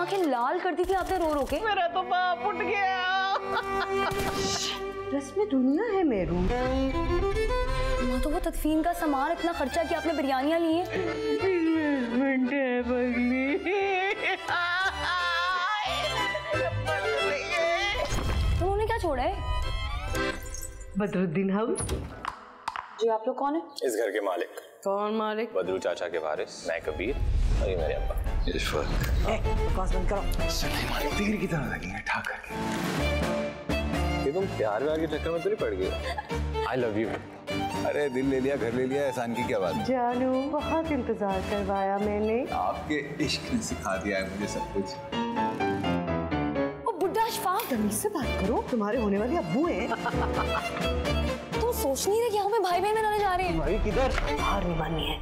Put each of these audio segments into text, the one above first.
आंखें लाल कर दी थी आपने रो रो के। मेरा तो बाप उठ गया। रस्म दुनिया है मेरू। माँ तो वो तदफीन का सामान इतना खर्चा किया आपने, बिरयानियाँ ली हैं। इन्वेस्टमेंट है पगली। उन्होंने क्या छोड़ा है? बदरुद्दीन हम। जी आप लोग कौन है? इस घर के मालिक। कौन मालिक? बदरू चाचा के वारिस, मैं कबीर और ये मेरे अब्बा। बकवास बंद करो। मालिक तीर की तरह लगेंगे ठाक करके। ये तुम प्यार व्यार के चक्कर में तो नहीं पड़ गई? I love you. अरे दिल ले लिया, घर ले लिया, एहसान की क्या बात? जानू बहुत इंतजार करवाया मैंने। आपके इश्क ने सिखा दिया है मुझे सब कुछ। ओ बुड्ढा अशफाक, तमीज से बात करो, तुम्हारे होने वाले अब्बू हैं। तो सोच नहीं रहे कि हमें भाई बहन बनाने जा रहे हैं? भाई किधर? हार नहीं माननी है।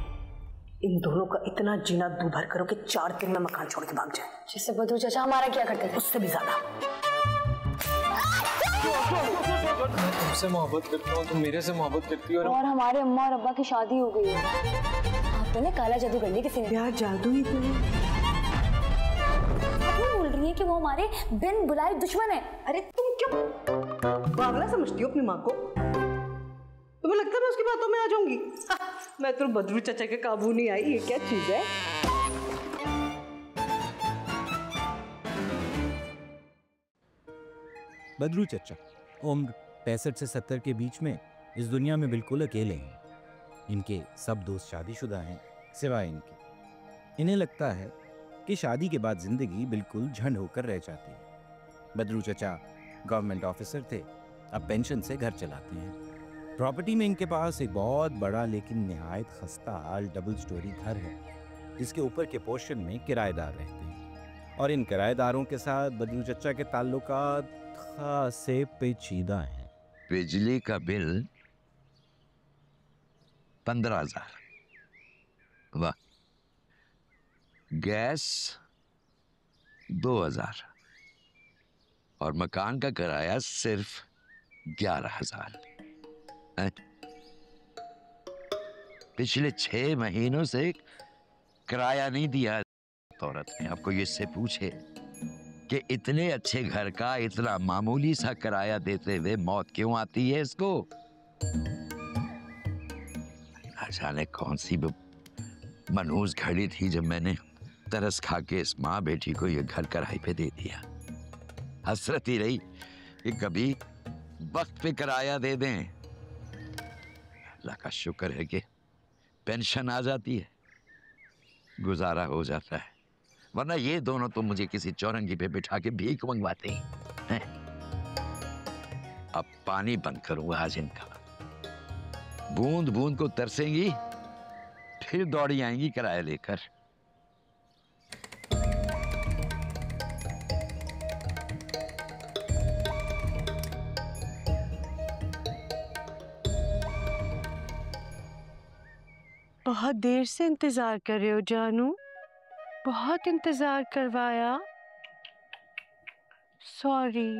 इन दोनों का इतना जीना दूभर करो कि 4 दिन में मकान छोड़ के भाग जाए। जिससे बदरू चाचा हमारा क्या करते थे? उससे भी ज्यादा। तुमसे मोहब्बत करता हूँ, तुम मेरे से मोहब्बत करती हो। और हमारे अम्मा और अब्बा की शादी हो गई है। आप ने काला जादू कर लिया किसी ने। यार जादू ही तो है। आप बोल रही हैं कि वो हमारे बिन बुलाए दुश्मन है। अरे तुम क्यों पागला समझती हो अपनी माँ को? तुम्हें लगता है मैं उसकी बातों में आ जाऊंगी? मैं तो बदरू चाचा के काबू नहीं आई। ये क्या चीज है? बदरू चचा उम्र 65 से 70 के बीच में इस दुनिया में बिल्कुल अकेले हैं। इनके सब दोस्त शादीशुदा हैं सिवाय इनके। इन्हें लगता है कि शादी के बाद जिंदगी बिल्कुल झंड होकर रह जाती है। बदरू चचा गवर्नमेंट ऑफिसर थे, अब पेंशन से घर चलाते हैं। प्रॉपर्टी में इनके पास एक बहुत बड़ा लेकिन निहायत खस्ता हाल डबल स्टोरी घर है, जिसके ऊपर के पोर्शन में किराएदार रहते हैं। और इन किराएदारों के साथ बदरू चचा के ताल्लुकात खासे पेचीदा हैं। बिजली का बिल 15,000, वाह। गैस 2,000 और मकान का किराया सिर्फ 11,000। पिछले 6 महीनों से किराया नहीं दिया औरत ने। आपको ये से पूछे कि इतने अच्छे घर का इतना मामूली सा किराया देते हुए मौत क्यों आती है इसको? ना जाने कौन सी मनहूस घड़ी थी जब मैंने तरस खा के इस माँ बेटी को ये घर किराए पे दे दिया। हसरत ही रही कि कभी वक्त पे किराया दे दें। अल्लाह का शुक्र है कि पेंशन आ जाती है, गुजारा हो जाता है, वरना ये दोनों तो मुझे किसी चौरंगी पे बिठा के भीख मंगवाते हैं। अब पानी बंद करूंगा आज इनका। बूंद बूंद को तरसेंगी, फिर दौड़ी आएंगी किराया लेकर। बहुत देर से इंतजार कर रहे हो जानू, बहुत इंतजार करवाया। सॉरी,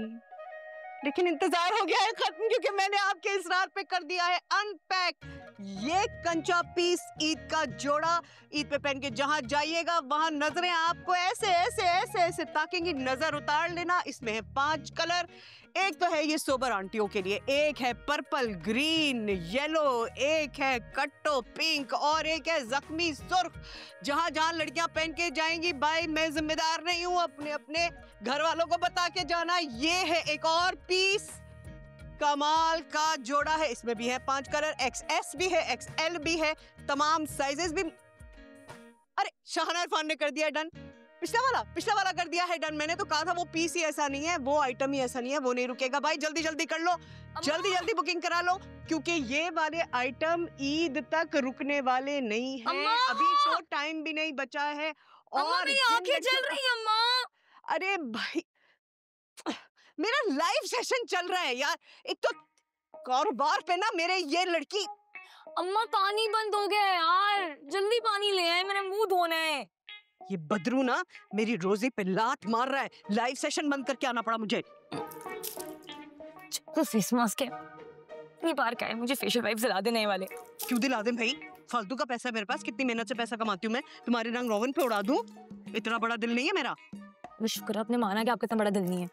लेकिन इंतजार हो गया है खत्म, क्योंकि मैंने आपके इसरार पे कर दिया है अनपैक। ये कंचा पीस ईद का जोड़ा, ईद पे पहन के जहां जाइएगा वहां नजरें आपको ऐसे ऐसे ऐसे ऐसे ताकेंगी। नजर उतार लेना। इसमें है 5 कलर। एक तो है ये सोबर आंटियों के लिए, एक है पर्पल ग्रीन येलो, एक है कट्टो पिंक और एक है जख्मी सुर्ख। जहां जहां लड़कियां पहन के जाएंगी, भाई मैं जिम्मेदार नहीं हूं, अपने अपने घर वालों को बता के जाना। ये है एक और पीस, कमाल का जोड़ा है। इसमें भी है 5 कलर, XS भी है, XL भी है, तमाम साइजेस भी। अरे शाहना इरफान ने कर दिया डन। पिछला वाला कर दिया है डन। मैंने तो कहा था वो पीस ही ऐसा नहीं है, वो आइटम ही ऐसा नहीं है, वो नहीं रुकेगा। भाई जल्दी जल्दी कर लो, जल्दी जल्दी बुकिंग करा लो, क्योंकि ये वाले आइटम ईद तक रुकने वाले नहीं हैं। अभी तो टाइम भी नहीं बचा है। और मेरी आंखें जल रही हैं अम्मा। अरे भाई मेरा लाइव सेशन चल रहा है यार। एक तो कारोबार पे ना मेरे ये लड़की। अम्मा पानी बंद हो गया है यार, जल्दी पानी ले आए, मेरा मुंह धोना है। ये बदरू ना मेरी रोजी पे लात मार रहा है। लाइव सेशन बंद करके आना पड़ा मुझे। फेस मास्क है, इतनी बार का है, मुझे फेशियल वाइप्स दिला दे नए वाले। क्यों दिला दें भाई, फालतू का पैसा है मेरे पास। कितनी मेहनत से पैसा कमाती हूँ मैं, तुम्हारे रंग रोगन पे उड़ा दूं? इतना बड़ा दिल नहीं है मेरा। वो शुक्र है आपने माना कि आपका इतना बड़ा दिल नहीं है।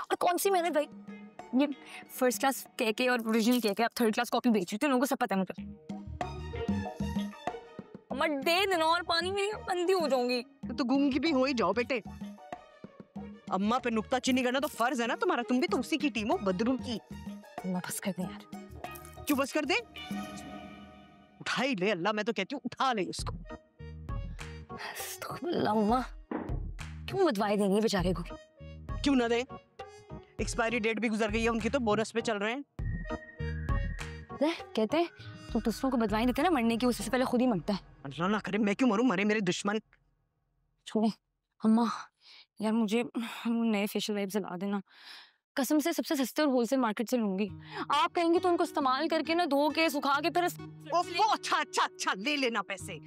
और कौन सी मेहनत भाई, ये फर्स्ट क्लास केक और ओरिजिनल केक है, आप थर्ड क्लास कॉपी बेच रही थी, लोगों को सब पता है मुझे। अम्मा दे देना, और पानी में अंधी हो जाऊंगी। तो गूंगी भी हो ही जाओ बेटे, अम्मा पे नुक्ताचीनी करना तो फर्ज है ना तुम्हारा, तुम भी तो उसी की टीम हो, बदरू की। अम्मा बस कर दे यार। क्यों बस कर दे? उठा ही ले, अल्लाह मैं तो कहती हूँ उठा ले उसको। अम्मा क्यों बदवाई देंगी बेचारे को? क्यों ना दे, एक्सपायरी डेट भी गुजर गई है उनकी, तो बोनस पे चल रहे हैं। कहते हैं तो दूसरों को बदवाई देते ना मरने की, उससे पहले खुद ही मरता है। अल्लाह ना करे मैं क्यों मरूं, मरे मेरे दुश्मन। छोड़े अम्मा, यार मुझे नए फेशियल वाइप्स ला देना, कसम से सबसे सस्ते और होलसेल मार्केट से लूंगी। आप कहेंगे तो उनको इस्तेमाल करके ना धो के सुखा के फिर ओफो, अच्छा ले लेना पैसे।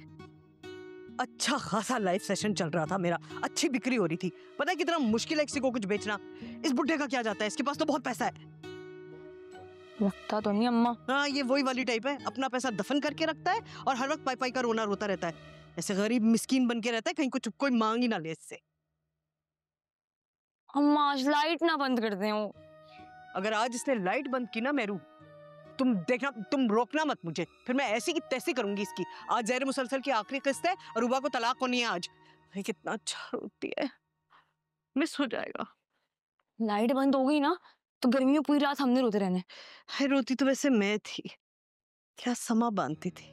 अच्छा खासा लाइव सेशन चल रहा था मेरा, अच्छी बिक्री हो रही थी। पता है कितना मुश्किल है किसी को कुछ बेचना। इस बुड्ढे का क्या जाता है, इसके पास तो बहुत पैसा है। लगता तो नहीं अम्मा। हाँ, ये वही वाली टाइप है, अपना पैसा दफन करके रखता है और हर वक्त पाई पाई का रोना रोता रहता है। ऐसे गरीब मिस्कीन बन के रहता है, कहीं को कोई मांग ही ना ले इससे। अम्मा आज लाइट ना बंद कर दे। अगर आज इसने लाइट बंद की ना मेरू, तुम देखना, तुम रोकना मत मुझे, फिर मैं ऐसी की तैसी करूंगी इसकी। आज ज़हर मुसलसल की आखिरी किस्त है और रुबा को तलाक होनी है आज। भाई कितना अच्छा रोती है, मिस हो जाएगा। लाइट बंद हो गई ना तो गर्मी में पूरी रात हमने रोते रहने। है रोती तो वैसे मैं थी, क्या समा बांधती थी।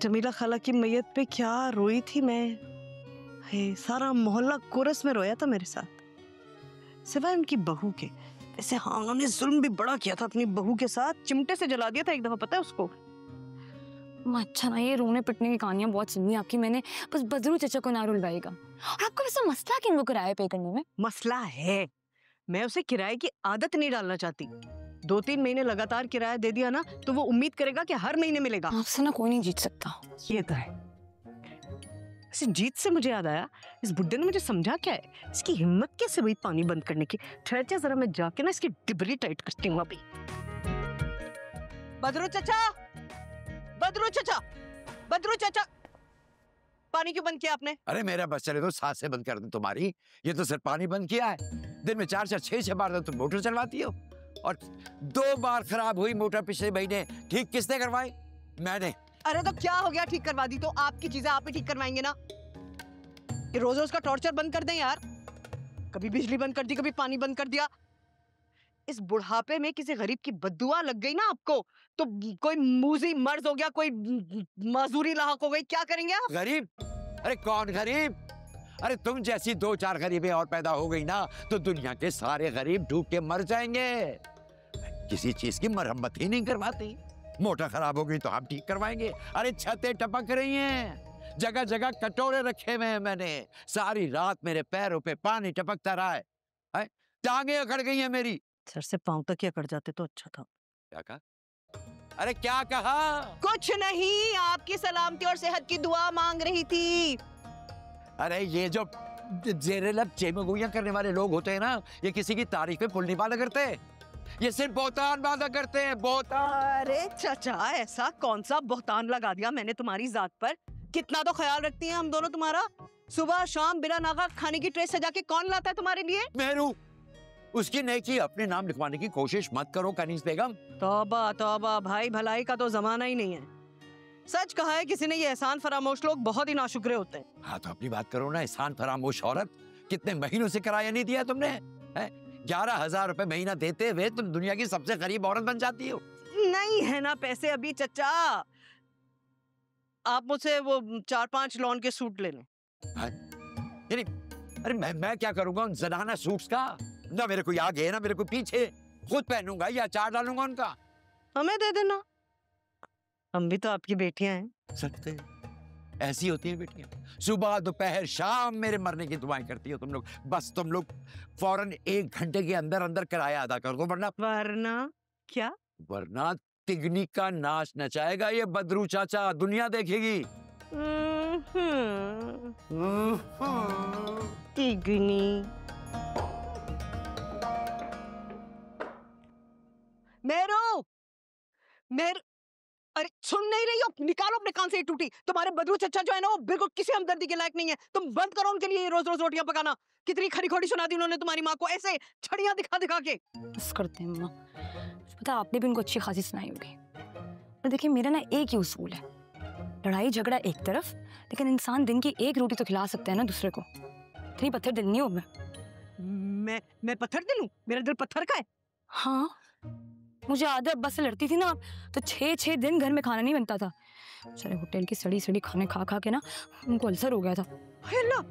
जमीला खाला की मैयत पे क्या रोई थी मैं। है सारा मोहल्ला कोरस में रोया था मेरे साथ, सिवाय उनकी बहू के। वैसे हाँ, उन्होंने जुल्म भी बड़ा किया था अपनी बहू के साथ, चिमटे से जला दिया था एक दफा, पता है उसको। अच्छा ना, ये रोने पिटने की कहानियां बहुत सुनी आपकी मैंने, बस बदरू चचा को ना रुलवाएगा। और आपको वैसे मसला किनको किराया पे करने में? मसला है, मैं उसे किराए की आदत नहीं डालना चाहती। 2-3 महीने लगातार किराया दे दिया ना तो वो उम्मीद करेगा कि हर महीने मिलेगा। आपसे ना कोई नहीं जीत सकता। ये तो है। ऐसे जीत से मुझे याद आया, इस बुड्ढे ने मुझे समझा क्या है, इसकी हिम्मत कैसे हुई पानी बंद करने की। ठहर जा जरा, मैं जाके ना इसकी डिबरी टाइट करती हूँ अभी। बदरू चाचा, बदरू चाचा, बदरू चाचा, पानी क्यों बंद किया आपने? अरे मेरा बस चले तो सांसें बंद कर दूं तुम्हारी। ये तो सिर्फ पानी बंद किया है, दिन में 4 6 बार तुम मोटर चलवाती हो। और 2 बार खराब हुई मोटर पिछले महीने, ठीक किसने करवाई? मैंने। अरे तो क्या हो गया, ठीक करवा दी तो आपकी चीजें आप ही ठीक करवाएंगे ना। ये रोज रोज का टॉर्चर बंद कर दें यार। कभी बिजली बंद कर दी, कभी पानी बंद कर दिया। इस बुढ़ापे में किसी गरीब की बद्दुआ लग गई ना आपको, तो कोई मूजी मर्ज हो गया, कोई मजदूरी लाहक हो गई, क्या करेंगे आप? गरीब? अरे कौन गरीब? अरे तुम जैसी 2-4 गरीबें और पैदा हो गई ना तो दुनिया के सारे गरीब डूब के मर जाएंगे। किसी चीज की मरम्मत ही नहीं करवाती। मोटर खराब हो गई तो हम ठीक करवाएंगे। अरे छतें टपक रही हैं, जगह जगह कटोरे रखे हुए हैं मैंने। सारी रात मेरे पैरों पे पानी टपकता रहा है, टांगे अकड़ गई हैं मेरी। सर से पांव तक ही अकड़ जाते तो अच्छा था। क्या कहा? अरे क्या कहा? कुछ नहीं, आपकी सलामती और सेहत की दुआ मांग रही थी। अरे ये जो जेरे लब चेमगोइयां करने वाले लोग होते हैं ना, ये किसी की तारीफ पे पुल नहीं बांधा करते, ये सिर्फ बोहतान बांधा करते हैं, बोहतान। अरे चाचा, ऐसा कौन सा बोहतान लगा दिया मैंने तुम्हारी जात पर? कितना तो ख्याल रखती हैं हम दोनों तुम्हारा। सुबह शाम बिना नागा खाने की ट्रे सजा के कौन लाता है तुम्हारे लिए? मेरू, उसकी नेकी अपने नाम लिखवाने की कोशिश मत करो कनीज बेगम। तौबा तौबा, भाई भलाई का तो जमाना ही नहीं है। सच कहा है किसी ने, ये एहसान फरामोश लोग बहुत ही नाशुक्रे होते हैं। हाँ तो अपनी बात करो ना। एहसान फरामोश औरत, कितने महीनों से किराया नहीं दिया तुमने? 11,000 रुपए महीना देते हुए तुम दुनिया की सबसे गरीब औरत बन जाती हो। नहीं है ना पैसे अभी चचा, आप मुझसे वो 4-5 लॉन के सूट ले लें। अरे मैं क्या करूंगा उन जनाना सूट्स का? ना मेरे को आगे ना मेरे को पीछे, खुद पहनूंगा या चार डालूंगा उनका। हमें दे देना, हम भी तो आपकी बेटियां हैं। सकते ऐसी होती है बेटियां, सुबह दोपहर शाम मेरे मरने की दुआएं करती हो तुम लोग। बस तुम लोग फौरन 1 घंटे के अंदर अंदर किराया अदा कर दो, वरना क्या? वरना तिगनी का नाच नचाएगा ये बदरू चाचा, दुनिया देखेगी। तिगनी मेरो, अरे सुन नहीं रही हो निकालो अपने कान से ये टूटी। तुम्हारे बदरू चचा जो है ना वो बिल्कुल किसी हमदर्दी के लायक नहीं है। तुम बंद करो उनके लिए रोज रोज रोटियां पकाना। कितनी खरी खोटी सुना दी उन्होंने तुम्हारी माँ को, ऐसे छड़ियां दिखा दिखा के। बस करते हैं अम्मा, पता आपने भी उनको अच्छी खासी सुनाई होगी। और देखिए मेरा ना एक ही उसूल है, लड़ाई झगड़ा एक तरफ, लेकिन इंसान दिन की एक रोटी तो खिला सकता है ना दूसरे को। इतनी पत्थर दिल नहीं हूँ मैं पत्थर दिल हूँ? मेरा दिल पत्थर का है? हाँ, मुझे आदत अब्बा से लड़ती थी ना तो 6-6 दिन घर में खाना नहीं बनता था। सारे होटल की सड़ी सड़ी खाने खा खा के ना उनको अल्सर हो गया था। हाय अल्लाह,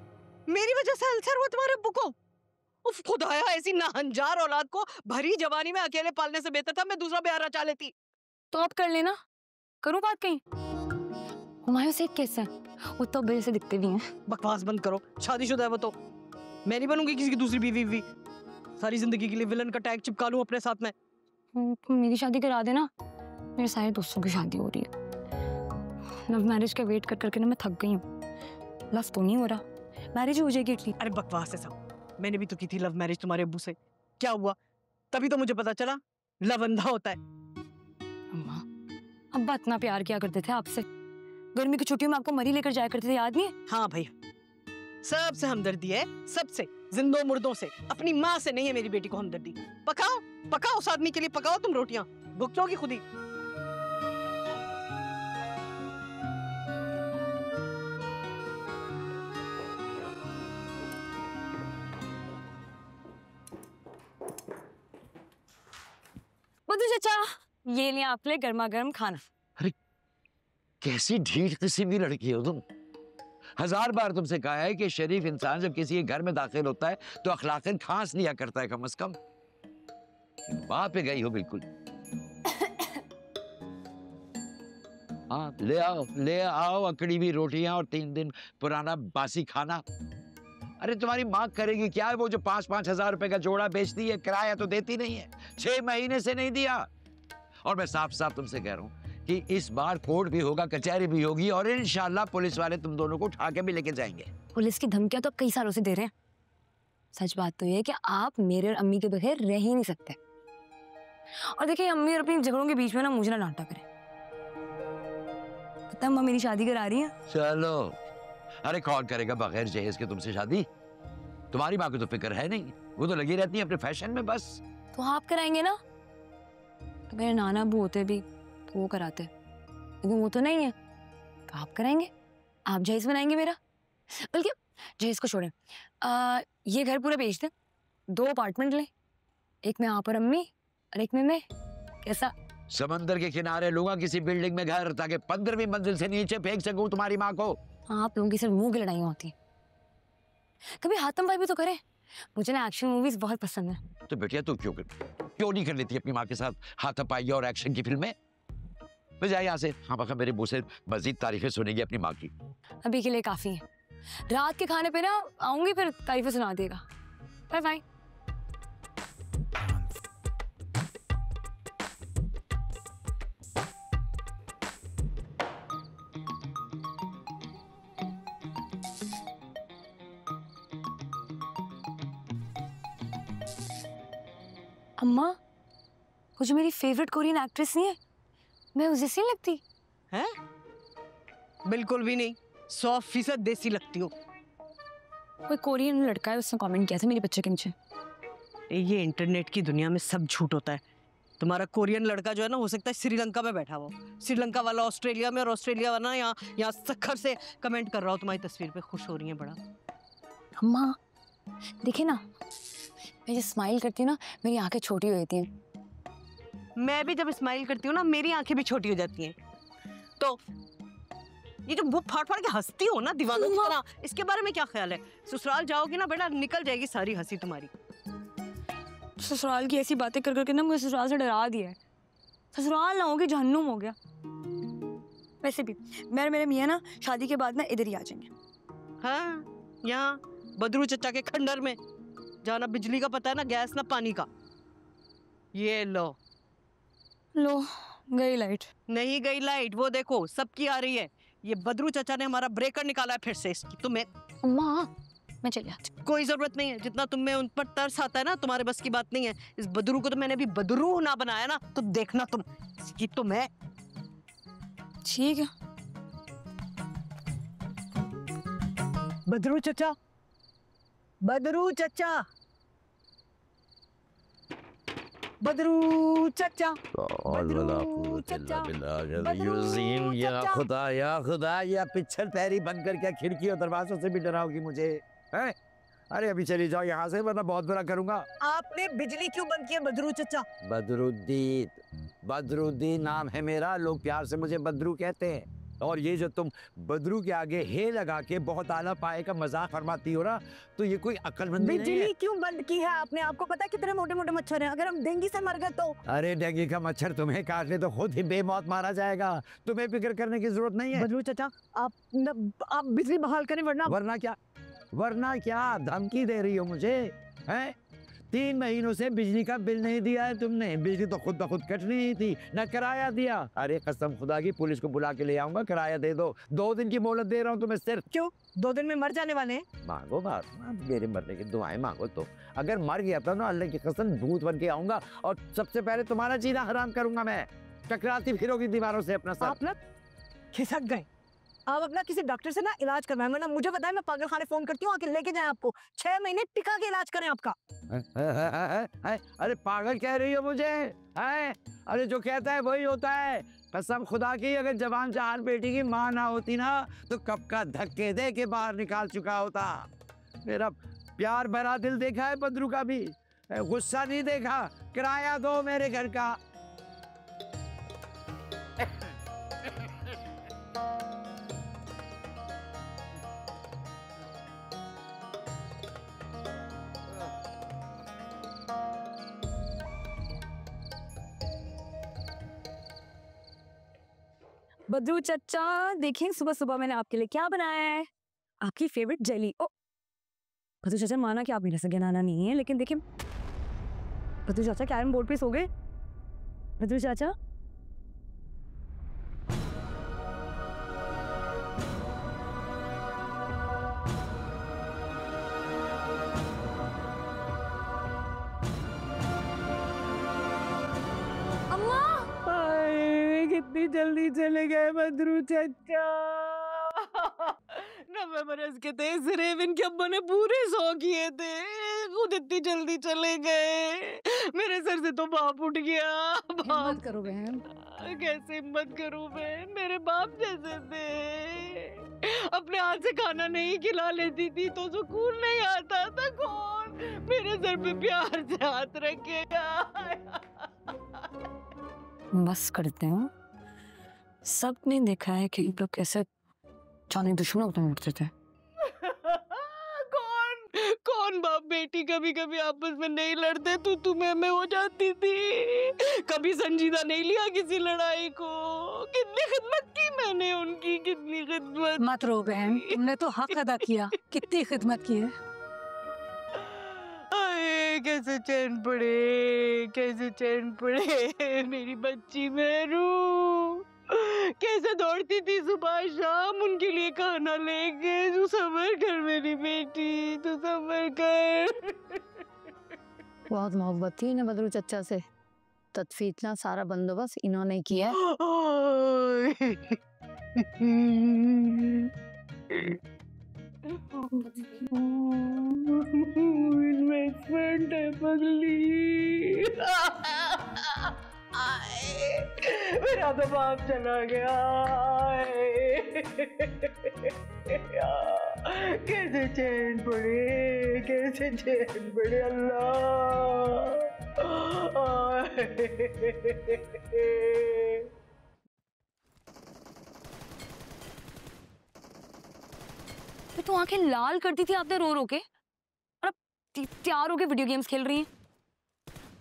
मेरी वजह से अल्सर हुआ तुम्हारे अब्बू को? उफ खुदाया, ऐसी नाहंजार औलाद को भरी जवानी में अकेले पालने से बेहतर था मैं दूसरा ब्याह रचा लेती। तो अब कर लेना, करूँ बात कहीं? हुमायूं से कैसे है? वो तो बेल से दिखते भी हैं। बकवास बंद करो, शादीशुदा है वो तो। मैं नहीं बनूंगी किसी की दूसरी बीवी। सारी जिंदगी के लिए विलन का टैग चिपका लूं अपने साथ में। मेरी शादी करा देना, मेरे सारे दोस्तों की शादी हो रही है। लव मैरिज का वेट कर करके ना मैं थक गई हूँ। लव तो नहीं हो रहा, मैरिज हो जाएगी इटली। अरे बकवास है सब, मैंने भी तो की थी लव मैरिज तुम्हारे अब्बू से। क्या हुआ? तभी तो मुझे पता चला लव अंधा होता है। अम्मा, अब्बा इतना प्यार किया करते थे आपसे, गर्मी की छुट्टियों में आपको मरी लेकर जाया करते थे, याद नहीं है? हाँ भैया, सबसे हमदर्दी है, सबसे, जिंदों मुर्दों से। अपनी माँ से नहीं है मेरी बेटी को हमदर्दी। पकाओ पकाओ, उस आदमी के लिए पकाओ तुम रोटियां, भुगतोगी खुद ही। बुद्धू चाचा, ये लिया आप लिए गर्मा गर्म खाना। कैसी ढीठ किस्म लड़की हो तुम। 1000 बार तुमसे कहा है कि शरीफ इंसान जब किसी के घर में दाखिल होता है तो अखलाकन खांस लिया करता है कम से कम। वहां पे गई हो बिल्कुल। हाँ, ले आओ अकड़ी हुई रोटियां और 3 दिन पुराना बासी खाना। अरे तुम्हारी माँ करेगी क्या? वो जो 5-5 हजार रुपए का जोड़ा बेचती है, किराया तो देती नहीं है, 6 महीने से नहीं दिया। और मैं साफ साफ तुमसे कह रहा हूँ कि इस बार कोर्ट भी होगा, कचहरी भी होगी और इंशाल्लाह पुलिस वाले तुम दोनों को उठा के भी लेके जाएंगे। पुलिस की धमकियां तो कई सालों से दे रहे हैं। सच बात तो ये है कि आप मेरे और अम्मी के बगैर रह ही नहीं सकते। और देखिए अम्मी और अपनी झगड़ों के बीच में ना मुझे ना डांटा करें। पता है अम्मा मेरी शादी करा रही है। चलो, अरे कौन करेगा बगैर जहेज के तुमसे शादी? तुम्हारी माँ को तो फिक्र है नहीं, वो तो लगी रहती है अपने फैशन में बस। तो आप कराएंगे ना? तो मेरे नाना अबू होते भी तो वो कराते, लेकिन वो तो नहीं है, तो आप कराएंगे, आप जहेज बनाएंगे मेरा। बल्कि जहेज को छोड़ें, ये घर पूरा बेच दें, 2 अपार्टमेंट लें, एक में आप और अम्मी और एक में मैं। कैसा? समंदर के किनारे लूंगा किसी बिल्डिंग में घर, ताकि 15वीं मंजिल से नीचे फेंक सकूं तुम्हारी माँ को। आप लोगों की सिर्फ मुंह की लड़ाइयाँ होती हैं, कभी हाथम भाई भी तो करें। मुझे ना एक्शन मूवीज बहुत पसंद है। तो बेटिया तू क्यों नहीं कर लेती अपनी माँ के साथ हाथापाई और एक्शन की फिल्में? बस जाए यहाँ से। हाँ बखा मेरे मुंह से मजीद तारीफें सुनेगी अपनी माँ की। अभी के लिए काफी है, रात के खाने पे ना आऊंगी फिर तारीफें सुना देगा। Bye bye. अम्मा, वो जो मेरी फेवरेट कोरियन एक्ट्रेस नहीं है, मैं उसे सी लगती है? बिल्कुल भी नहीं, 100% देसी लगती हो। कोई कोरियन लड़का है, उसने कमेंट किया था मेरे बच्चे के नीचे। ये इंटरनेट की दुनिया में सब झूठ होता है। तुम्हारा कोरियन लड़का जो है ना, हो सकता है श्रीलंका में बैठा हो, श्रीलंका वाला ऑस्ट्रेलिया में और ऑस्ट्रेलिया वाला यहाँ सखर से कमेंट कर रहा हो तुम्हारी तस्वीर पे। खुश हो रही है बड़ा। अम्मा देखिए ना, मैं जब स्माइल करती हूँ ना मेरी आंखें छोटी हो जाती हैं। मैं भी जब स्माइल करती हूँ ना मेरी आंखें भी छोटी हो जाती हैं। तो ये जो मुंह फाड़ फाड़ के हंसती हो ना दीवानों की तरह, इसके बारे में क्या ख्याल है? ससुराल जाओगी ना बेटा, निकल जाएगी सारी हंसी तुम्हारी। ससुराल की ऐसी बातें कर करके ना मुझे ससुराल से डरा दिया है। ससुराल ना होगी जहन्नुम हो गया। वैसे भी मैं और मेरे मियाँ ना शादी के बाद ना इधर ही आ जाएंगे। हाँ, यहाँ बदरू चचा के खंडर में, जहाँ ना बिजली का पता है ना गैस ना पानी का। ये लो गई लाइट। नहीं गई लाइट, वो देखो सबकी आ रही है। ये बदरू चचा ने हमारा ब्रेकर निकाला है फिर से इसकी। तुम्हें अम्मा मैं चली आती। कोई जरूरत नहीं है, जितना तुम्हें उन पर तरस आता है ना, तुम्हारे बस की बात नहीं है। इस बदरू को तो मैंने अभी बदरू ना बनाया ना, तो देखना तुम। इसकी तो मैं ठीक है। बदरू चचा, बदरू चचा, बदरू चचा, बदरू चचा, बदरू या चचा। खुदा या खुदा, या पिछल पैरी बनकर क्या खिड़की और दरवाजों से भी डराओगी मुझे, हैं? अरे अभी चली जाओ यहाँ से, वरना बहुत बुरा करूंगा। आपने बिजली क्यों बंद की है बदरू चचा? बदरुद्दीन, बदरुद्दीन नाम है मेरा, लोग प्यार से मुझे बदरू कहते हैं। और ये जो तुम बदरू के आगे हे लगा के बहुत आला पाए का मजाक फरमाती हो ना, तो ये कोई अक्लमंदी नहीं है। बिजली क्यों बंद की है आपने? आपको पता है कितने मोटे मोटे मच्छर हैं? अगर हम डेंगू से मर गए तो? अरे डेंगू का मच्छर तुम्हें काट ले तो खुद ही बेमौत मारा जाएगा, तुम्हें फिक्र करने की जरूरत नहीं है। बदरू चचा, आप बिजली बहाल करें, वरना क्या धमकी दे रही हो मुझे, हैं? 3 महीनों से बिजली का बिल नहीं दिया है तुमने, बिजली तो खुद ब खुद कट रही थी, न किराया दिया। अरे कसम खुदा की, पुलिस को बुला के ले आऊंगा, किराया दे दो। 2 दिन की मोहलत दे रहा हूँ तुम्हें सिर्फ। क्यों? 2 दिन में मर जाने वाले हैं? मांगो मेरे मरने की दुआएं मांगो। तो अगर मर गया था ना, अल्लाह की कसम भूत बन के आऊंगा और सबसे पहले तुम्हारा जीना हराम करूंगा मैं। टकराती फिरोगी दीवारों से अपना सर। आप ना खिसक गए। आप अपना किसी डॉक्टर से ना इलाज करवाएं, वरना मुझे बताएं, मैं पागल खाने फोन करती हूँ, आके लेके जाएं आपको। 6 महीने टिका के इलाज करें आपका। अरे पागल कह रही हो मुझे, हैं? अरे जो कहता है वही होता है। कसम खुदा की, अगर जवान जहान बेटी की माँ ना होती ना, तो कब का धक्के दे के बाहर निकाल चुका होता। मेरा प्यार भरा दिल देखा है बदरू का भी, गुस्सा नहीं देखा। किराया दो मेरे घर का। बदरू चचा, देखिए सुबह सुबह मैंने आपके लिए क्या बनाया है, आपकी फेवरेट जेली। ओ बदरू चाचा, माना कि आप मेरे से गिनाना नहीं है, लेकिन देखिए बदरू चाचा कैरम बोर्ड पे सो गए। बदरू चाचा, अम्मा, कितनी जल्दी चले गए बदरू चचा। 90 बरस के थे, सिर्फ इनके अब्बा ने पूरे 100 किए थे, खुद इतनी जल्दी चले गए। मेरे सर से तो बाप उठ गया। हिम्मत करो बहन। कैसे हिम्मत करूं बहन, मेरे बाप जैसे थे। अपने हाथ से खाना नहीं खिला लेती थी तो सुकून नहीं आता था। कौन मेरे सर पे प्यार से हाथ रखेगा? बस करते हैं, सबने देखा है कि लोग कैसे जाने दुश्मनों को लड़ते थे। कौन बाप बेटी कभी कभी आपस में नहीं लड़ते, तू मैं हो जाती थी। कभी संजीदा नहीं लिया किसी लड़ाई को। कितनी खिदमत की मैंने उनकी, कितनी खिदमत। मत रो बहन, तुमने तो हक अदा किया, कितनी खिदमत की है। आए, कैसे चैन पड़े, कैसे चैन पड़े मेरी बच्ची मेरू। कैसे दौड़ती थी सुबह शाम उनके लिए खाना लेके। तू सबर कर मेरी बेटी, तू सबर कर। बहुत मोहब्बत थी इन्हें बदरू चचा से, तदफी इतना सारा बंदोबस्त इन्होंने किया। इन्वेस्टमेंट है पगली। मेरा तो बाप चला गया। कैसे चैन पड़े, कैसे चैन पड़े अल्लाह। तो आंखें लाल करती थी आपने रो रो के, और अब तैयार होके वीडियो गेम्स खेल रही हैं।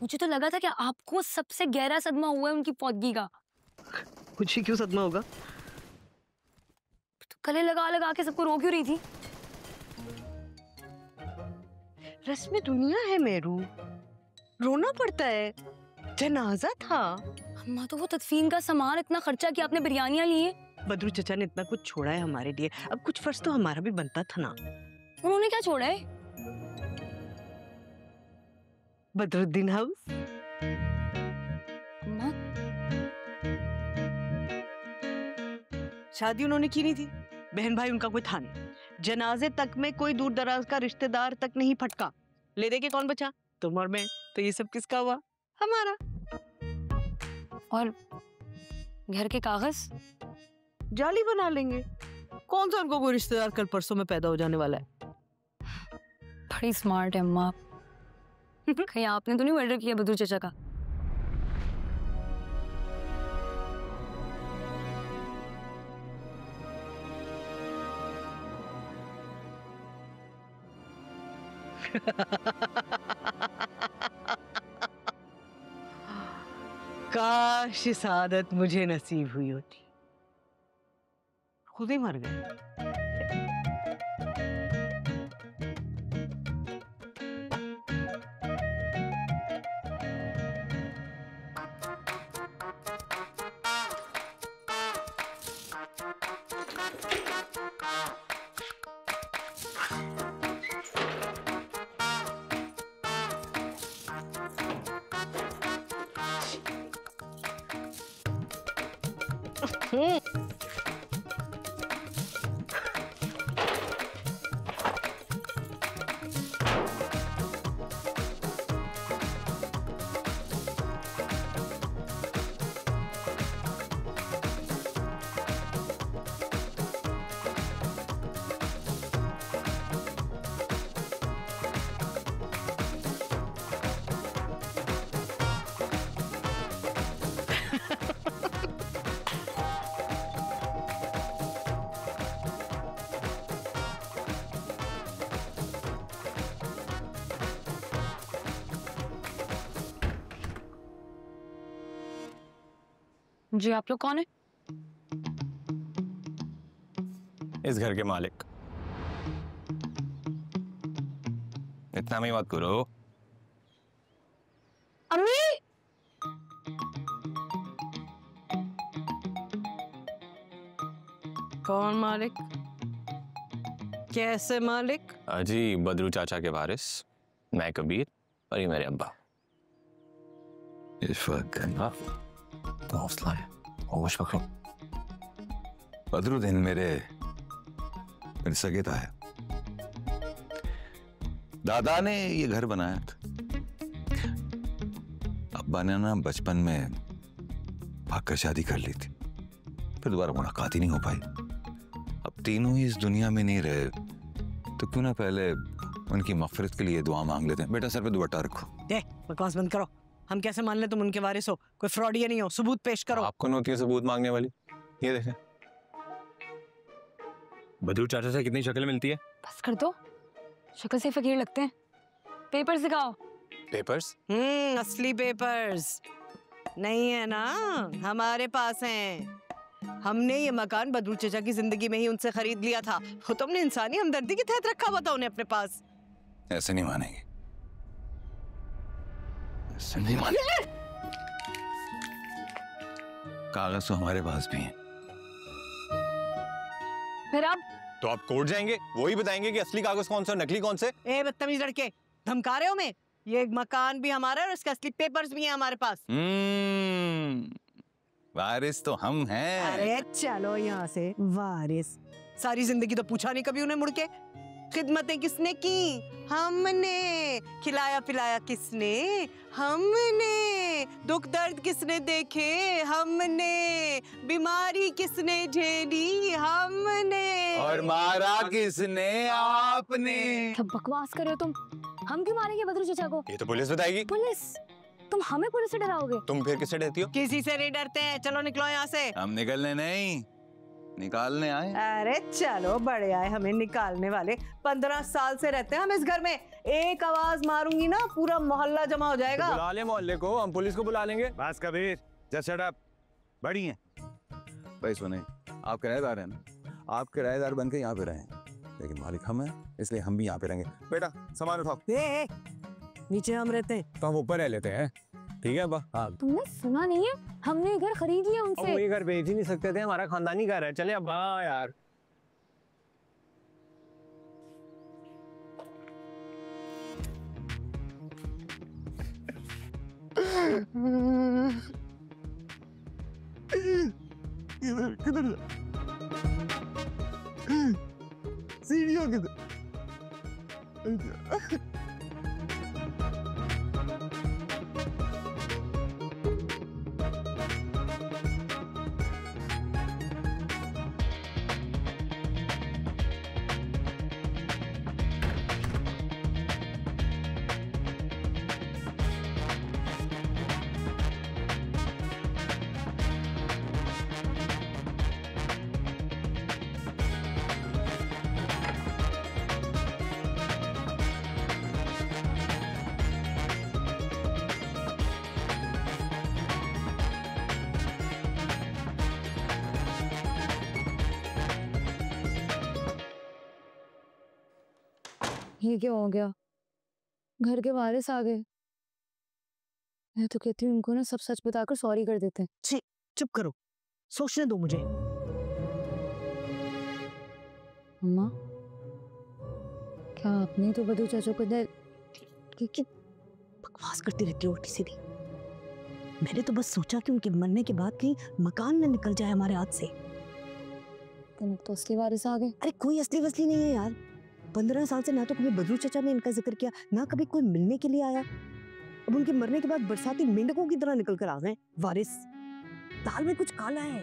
मुझे तो लगा था कि आपको सबसे गहरा सदमा हुआ है उनकी फौतगी का। मुझे क्यों सदमा होगा? तो गले लगा लगा के सबको रो क्यों रही थी? रस्म दुनिया है मेरू, रोना पड़ता है। जनाजा था। अम्मा, तो वो तदफीन का सामान इतना खर्चा किया आपने, बिरयानियां ली हैं। बदरू चचा ने इतना कुछ छोड़ा है हमारे लिए, अब कुछ फर्ज तो हमारा भी बनता था ना। उन्होंने क्या छोड़ा है? बदरुद्दीन हाउस। अम्मा, शादी उन्होंने की नहीं थी, बहन भाई उनका कोई था नहीं, जनाजे तक में कोई दूर दराज का रिश्तेदार तक नहीं फटका, ले दे के कौन बचा? तुम और मैं। तो ये सब किसका हुआ? हमारा। और घर के कागज? जाली बना लेंगे, कौन सा उनको कोई रिश्तेदार कल परसों में पैदा हो जाने वाला है। बड़ी स्मार्ट है अम्मा। कहीं आपने तो नहीं मर्डर किया बद्रू चाचा का? काश इस आदत मुझे नसीब हुई होती, खुद ही मर गए। जी आप लोग कौन है? इस घर के मालिक। इतना भी मत करो। अम्मी! कौन मालिक? कैसे मालिक? अजी बद्रू चाचा के वारिस, मैं कबीर और ये मेरे अब्बा। इश्फक, हाँ तो हौसला है, होश पकड़ो। बदरुद्दीन मेरे सगेता है। दादा ने ये घर बनाया था। अब्बा ने ना बचपन में भागकर शादी कर ली थी, फिर दोबारा मुलाकात ही नहीं हो पाई। अब तीनों ही इस दुनिया में नहीं रहे, तो क्यों ना पहले उनकी मग़फ़िरत के लिए दुआ मांग लेते हैं। बेटा सर पे दुपट्टा रखो। बकवास बंद करो। हम कैसे मान ले तुम उनके वारिस हो? कोई फ्रॉडिया नहीं हो, सबूत पेश करो। आपको होती है सबूत मांगने वाली? ये देखें, बद्रू चाचा से कितनी शक्ल मिलती है। बस कर दो, शक्ल से फकीर लगते हैं। पेपर्स दिखाओ। पेपर्स? असली पेपर्स नहीं है ना, हमारे पास हैं। हमने ये मकान बद्रू चाचा की जिंदगी में ही उनसे खरीद लिया था। वो तो हमने इंसानी हमदर्दी के तहत रखा हुआ था उन्हें अपने पास। ऐसे नहीं मानेंगे, ऐसे नहीं मानेंगे। कागज तो हमारे पास भी हैं। फिर आप? तो आप कोर्ट जाएंगे, वो ही बताएंगे कि असली कागज कौन सा नकली कौन से। ए बदतमीज लड़के, धमका रहे हो मैं? ये मकान भी हमारा है और इसके असली पेपर्स भी हैं हमारे पास। वारिस तो हम हैं। अरे चलो यहाँ से। वारिस? सारी जिंदगी तो पूछा नहीं कभी उन्हें मुड़ के। खिदमतें किसने की? हमने। खिलाया पिलाया किसने? हमने। दुख दर्द किसने देखे? हमने। बीमारी किसने झेली? हमने। और मारा किसने? आपने। सब बकवास कर रहे हो तुम। हम क्यों मारेंगे बद्रू चाचा को? ये तो पुलिस बताएगी। पुलिस? तुम हमें पुलिस से डराओगे? तुम फिर किससे डरती हो? किसी से नहीं डरते हैं। चलो निकलो यहाँ से। हम निकलने नहीं, निकालने आए। अरे चलो, बड़े आए हमें निकालने वाले। 15 साल से रहते हैं हम इस घर में। एक आवाज मारूंगी ना, पूरा मोहल्ला जमा हो जाएगा। बुला ले मोहल्ले को, हम पुलिस को बुला लेंगे। बस कबीर, जस्ट शट अप। बड़ी हैं। भाई सुने, आप किराएदार हैं ना, आप किराएदार बन के यहाँ पे रहें, लेकिन मालिक हम हैं, इसलिए हम भी यहाँ पे रहेंगे। बेटा सामान उठाओ। नीचे हम रहते हैं तो हम ऊपर रह लेते हैं, ठीक है? हाँ, तुमने सुना नहीं है? हमने ये घर खरीद लिया अब उनसे। वो ये घर बेच ही नहीं सकते थे, हमारा खानदानी घर है। चले अब। हाँ यार, किधर ये क्या हो गया? घर के वारिस आ गए। मैं तो कहती हूँ उनको ना सब सच बताकर सॉरी कर देते हैं। छी, चुप करो, सोचने दो मुझे। अम्मा, क्या आपने तो बदू चाचो को बकवास करती रहती हो उल्टी सीधी। मैंने तो बस सोचा कि उनके मरने के बाद कहीं मकान न निकल जाए हमारे हाथ से। तो असली वारिस आ गए। अरे कोई असली वसली नहीं है यार। 15 साल से ना तो कभी बदरू चाचा ने इनका जिक्र किया, ना कभी कोई मिलने के लिए आया। अब उनके मरने के बाद बरसाती मेंढकों की तरह निकल कर आ गए वारिस। दाल में कुछ काला है।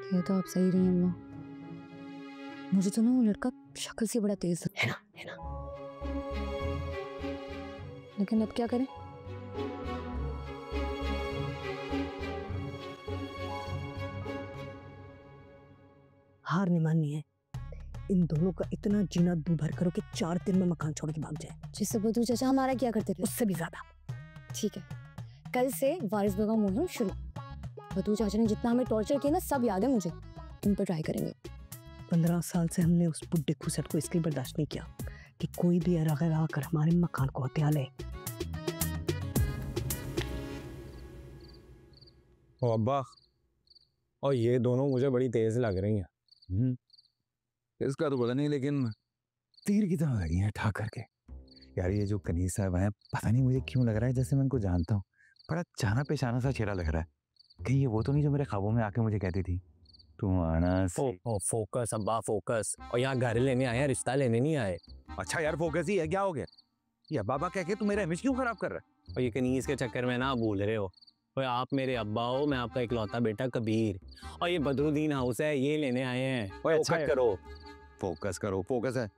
ये तो आप सही रही हैं अम्मा। मुझे तो ना वो लड़का शक्ल से बड़ा तेज है ना, है ना। लेकिन अब क्या करें? हार नहीं माननी है। इन दोनों का इतना जीना दू भर करो कि 4 दिन में मकान छोड़ के भाग जाए। जिससे बदू चाचा हमारा क्या करते थे, उससे भी ज्यादा। ठीक है, कल से वारिस भगाओ मुहिम शुरू। बदू चाचा ने जितना हमें टॉर्चर किया ना, सब याद है मुझे। तुम पर ट्राई करेंगे। 15 साल से हमने उस बुड्ढे खुसट को इसलिए बर्दाश्त नहीं किया कि कोई भी अरागर आकर हमारे मकान को हत्या ले। ओ अब्बा, और ये दोनों मुझे बड़ी तेज लग रही हैं। इसका तो पता नहीं, लेकिन तीर की तरह लगी है ठा करके। यार ये जो कनीज साहब हैं, पता नहीं मुझे क्यों लग रहा है जैसे मैं इनको जानता हूँ। बड़ा जाना पेशाना सा चेहरा लग रहा है। कहीं ये वो तो नहीं जो मेरे ख्वाबों में आके मुझे कहती थी तू आना फोकस अब्बा, फोकस। और यहाँ घर लेने आए हैं, रिश्ता लेने नहीं आए। अच्छा यार फोकस ही है, क्या हो गया? ये बाबा कह के तू मेरा इमेज क्यों खराब कर रहा है? और ये कनीज के चक्कर में ना भूल रहे हो। और आप मेरे अब्बा हो, मैं आपका इकलौता बेटा कबीर। और ये बदरुद्दीन हाउस है, ये लेने आए हैं। अच्छा करो, फोकस करो, फोकस है।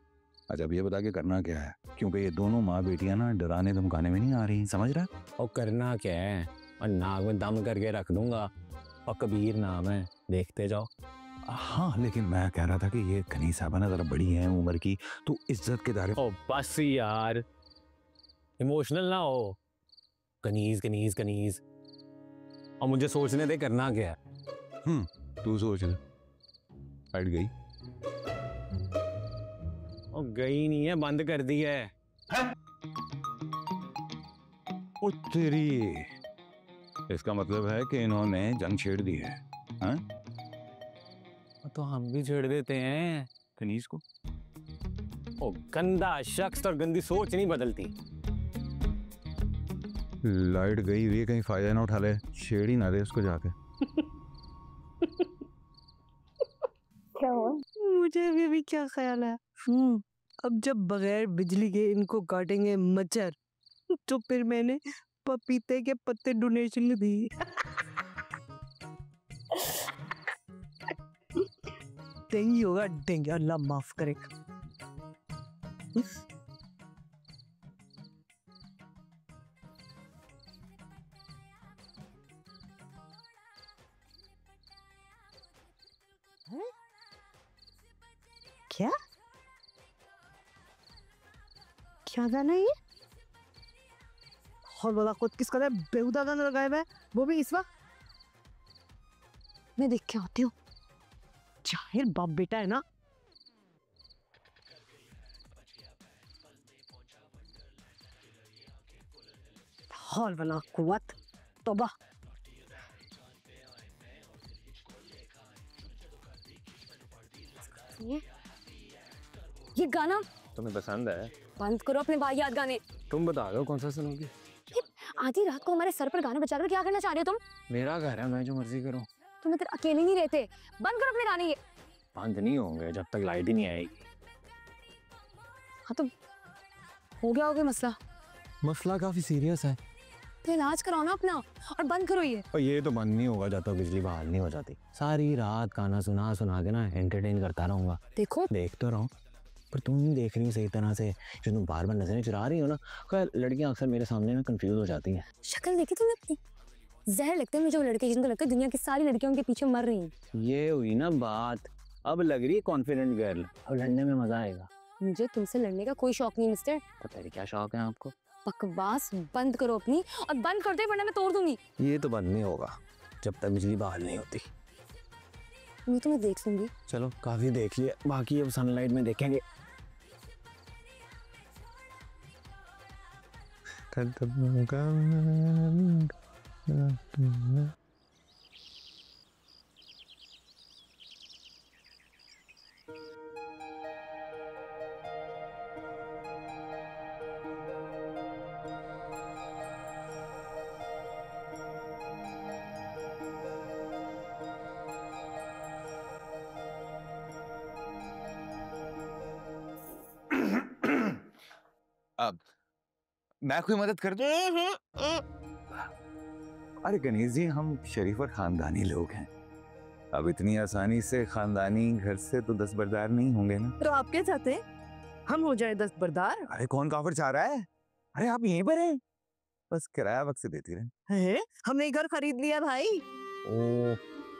अच्छा अब ये बता के करना क्या है, क्योंकि ये दोनों माँ बेटियां ना डराने धमकाने में नहीं आ रही, समझ रहा है? और करना क्या है, और नाक में दम करके रख दूंगा। और कबीर नाम है, देखते जाओ। हाँ लेकिन मैं कह रहा था कि ये कनीज साहब ना जरा बड़ी हैं उम्र की, तो इज्जत के दायरे। ओ बस यार, इमोशनल ना हो। कनीज कनीज कनीज। और मुझे सोचने दे करना क्या है। तू सोच ले। हट गई? और गई नहीं है, बंद कर दी है। ओ तेरी, इसका मतलब है कि इन्होंने जंग छेड़ दी है। हाँ? तो हम भी छेड़ देते हैं कनीज को। ओ गंदा शख्स और गंदी सोच नहीं बदलती। लाइट गई हुई, कहीं फायदा ना उठा ले, छेड़ ही ना दे उसको जाके। क्या हुआ? मुझे भी क्या ख्याल है। अब जब बगैर बिजली के इनको काटेंगे मच्छर, तो फिर मैंने पपीते के पत्ते डोनेशन दी। डेंगू होगा, डेंगू, अल्लाह माफ करेगा। क्या क्या गाना है ये? और बोला खुद किस कदर बेहुदा गाना लगाया हुआ है, वो भी इस वक्त। मैं देख के आती हूँ। जाहिर बाप बेटा है ना। हौल वला कुव्वत तौबा। ये गाना तुम्हें पसंद है? बंद करो अपने वाहियात गाने। तुम बता दो कौन सा सुनोगी। आधी रात को हमारे सर पर गाना बजाकर क्या करना चाह रहे हो तुम? मेरा घर है, मैं जो मर्जी करूं। तुम इधर अकेले नहीं रहते, बंद करो अपने गाने ये। बंद नहीं होंगे जब तक लाइट ही नहीं आएगी। हाँ तो हो गया मसला। मसला काफी सीरियस है। तो इलाज कराओ ना अपना और बंद करो ये। और ये तो बंद नहीं होगा जब तक बिजली बहाल नहीं हो जाती। सारी रात गाना सुना सुना के ना एंटरटेन करता रहूंगा। देखो देख तो रहा हूँ, पर तुम नहीं देख रही हो सही तरह से। जो तुम बार बार नजरें चुरा रही हो ना, लड़कियां अक्सर मेरे सामने ना कंफ्यूज हो जाती हैं। शक्ल देखी तुमने अपनी? जहर लगता है मुझे वो लड़के जिनको लगता है दुनिया की सारी लड़कियों के पीछे मर रही हैं। ये हुई ना बात। अब लग रही है कॉन्फिडेंट गर्ल। अब लड़ने में मजा आएगा। मुझे तुमसे लड़ने का कोई शौक नहीं मिस्टर। तो तेरी क्या शौक है आपको? बकवास बंद करो अपनी, और बंद कर दे वरना मैं तोड़ दूंगी। ये तो बंद नहीं होगा जब तक बिजली बहाल नहीं होती। मैं तुम्हें देख लूंगी। चलो काफी देख लिया, बाकी अब सनलाइट में देखेंगे। अब मैं कोई मदद कर दूं? अरे गणेश जी, हम शरीफ और खानदानी लोग हैं। अब इतनी आसानी से खानदानी घर से तो दस्तबरदार नहीं होंगे ना। तो आप क्या चाहते हैं, हम हो जाए दस्तबरदार? अरे कौन काफिर चाह रहा है? अरे आप यहीं पर हैं, बस किराया वक्त से देती रहे। है हमने घर खरीद लिया भाई।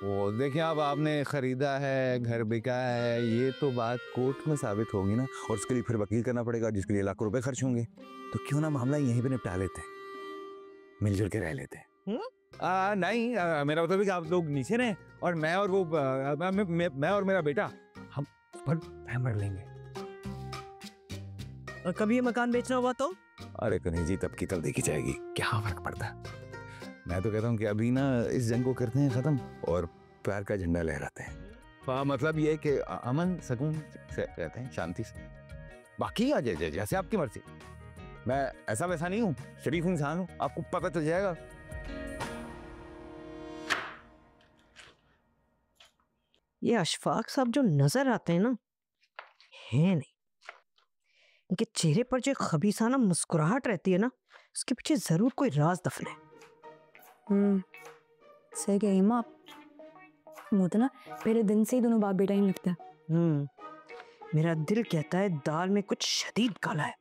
ओ देखिए, अब आपने खरीदा है, घर बिका है, ये तो बात कोर्ट में साबित होगी ना, और उसके लिए फिर वकील करना पड़ेगा जिसके लिए लाखों रुपए खर्च होंगे। तो क्यों ना मामला यहीं पे निपटा लेते हैं, मिलजुल के रह लेते हैं। नहीं, मेरा मतलब है कि आप लोग नीचे रहें और मैं और वो मैं और मेरा बेटा हम पर हैमर लेंगे। और कभी ये मकान बेचना हुआ तो? अरे कन्हैया जी, तब की तब देखी जाएगी, क्या फर्क पड़ता है। मैं तो कहता हूँ कि अभी ना इस जंग को करते हैं खत्म और प्यार का झंडा लहराते हैं। मतलब ये कि अमन सुकून से रहते हैं, शांति से। बाकी आ जाए जैसे आपकी मर्जी। मैं ऐसा वैसा नहीं हूँ, शरीफ इंसान हूँ, आपको पता चल जाएगा। ये अशफाक साहब जो नजर आते हैं ना, है नहीं। इनके चेहरे पर जो खबीसाना मुस्कुराहट रहती है ना, उसके पीछे जरूर कोई राज दफन है। सही कही माँ आप। वो तो ना पहले दिन से ही दोनों बाप बेटा ही लगता है। मेरा दिल कहता है दाल में कुछ शदीद काला है,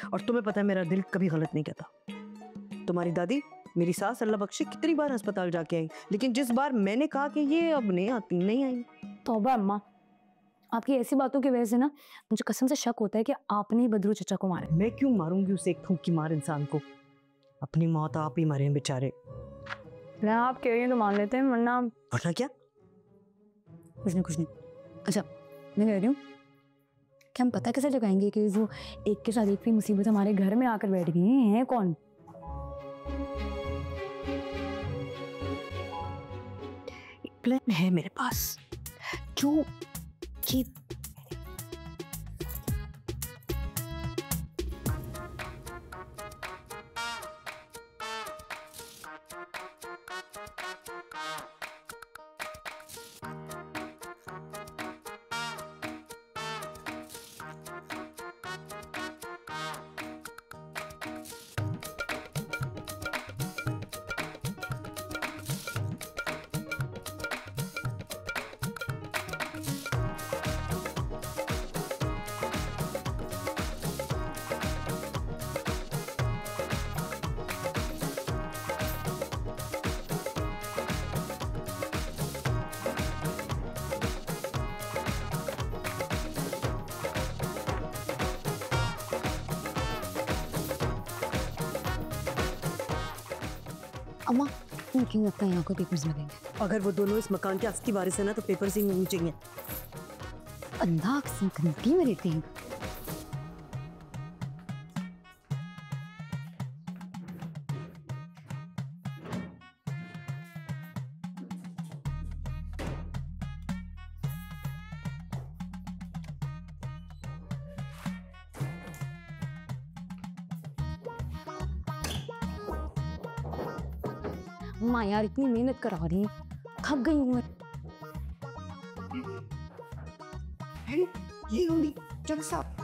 और तुम्हें पता है मेरा दिल कभी गलत नहीं कहता। तुम्हारी दादी, मेरी सास अल्लाह बख्शे, कितनी बार अस्पताल जाके आई, लेकिन जिस बार मैंने कहा कि ये अब नहीं आती, नहीं आई। तौबा अम्मा, आपकी ऐसी बातों की वजह से ना मुझे कसम से शक होता है कि आपने ही बदरू चचा को मारा। मैं क्यों मारूंगी उसे, एक थूक की मार इंसान को? अपनी मौत आप ही मरे हैं बेचारे। मैं आप कह रही हैं तो मान लेते हैं, वरना क्या? कुछ नहीं। अच्छा, मैं कह रही हूँ कि हम पता कैसे लगाएंगे कि वो एक के साथ एक भी मुसीबत हमारे घर में आकर बैठ गई हैं कौन? एक प्लान है मेरे पास, जो कि अम्मा मुझे लगता है यहाँ को पेपर्स लगेंगे। अगर वो दोनों इस मकान के असली वारिस है ना, तो पेपर्स ही नहीं चाहिए। अंधा की में रहते हैं। माँ यार इतनी मेहनत करा रही है, थक गई हूँ। चलो साहब।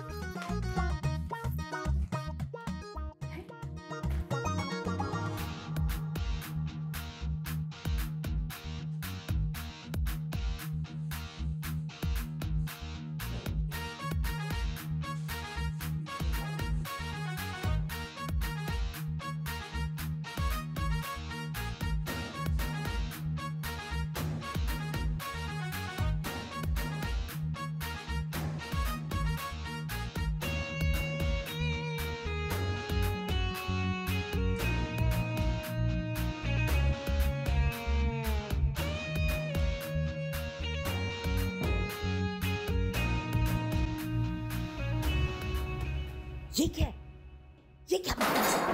ये क्या है? ये क्या बकवास है?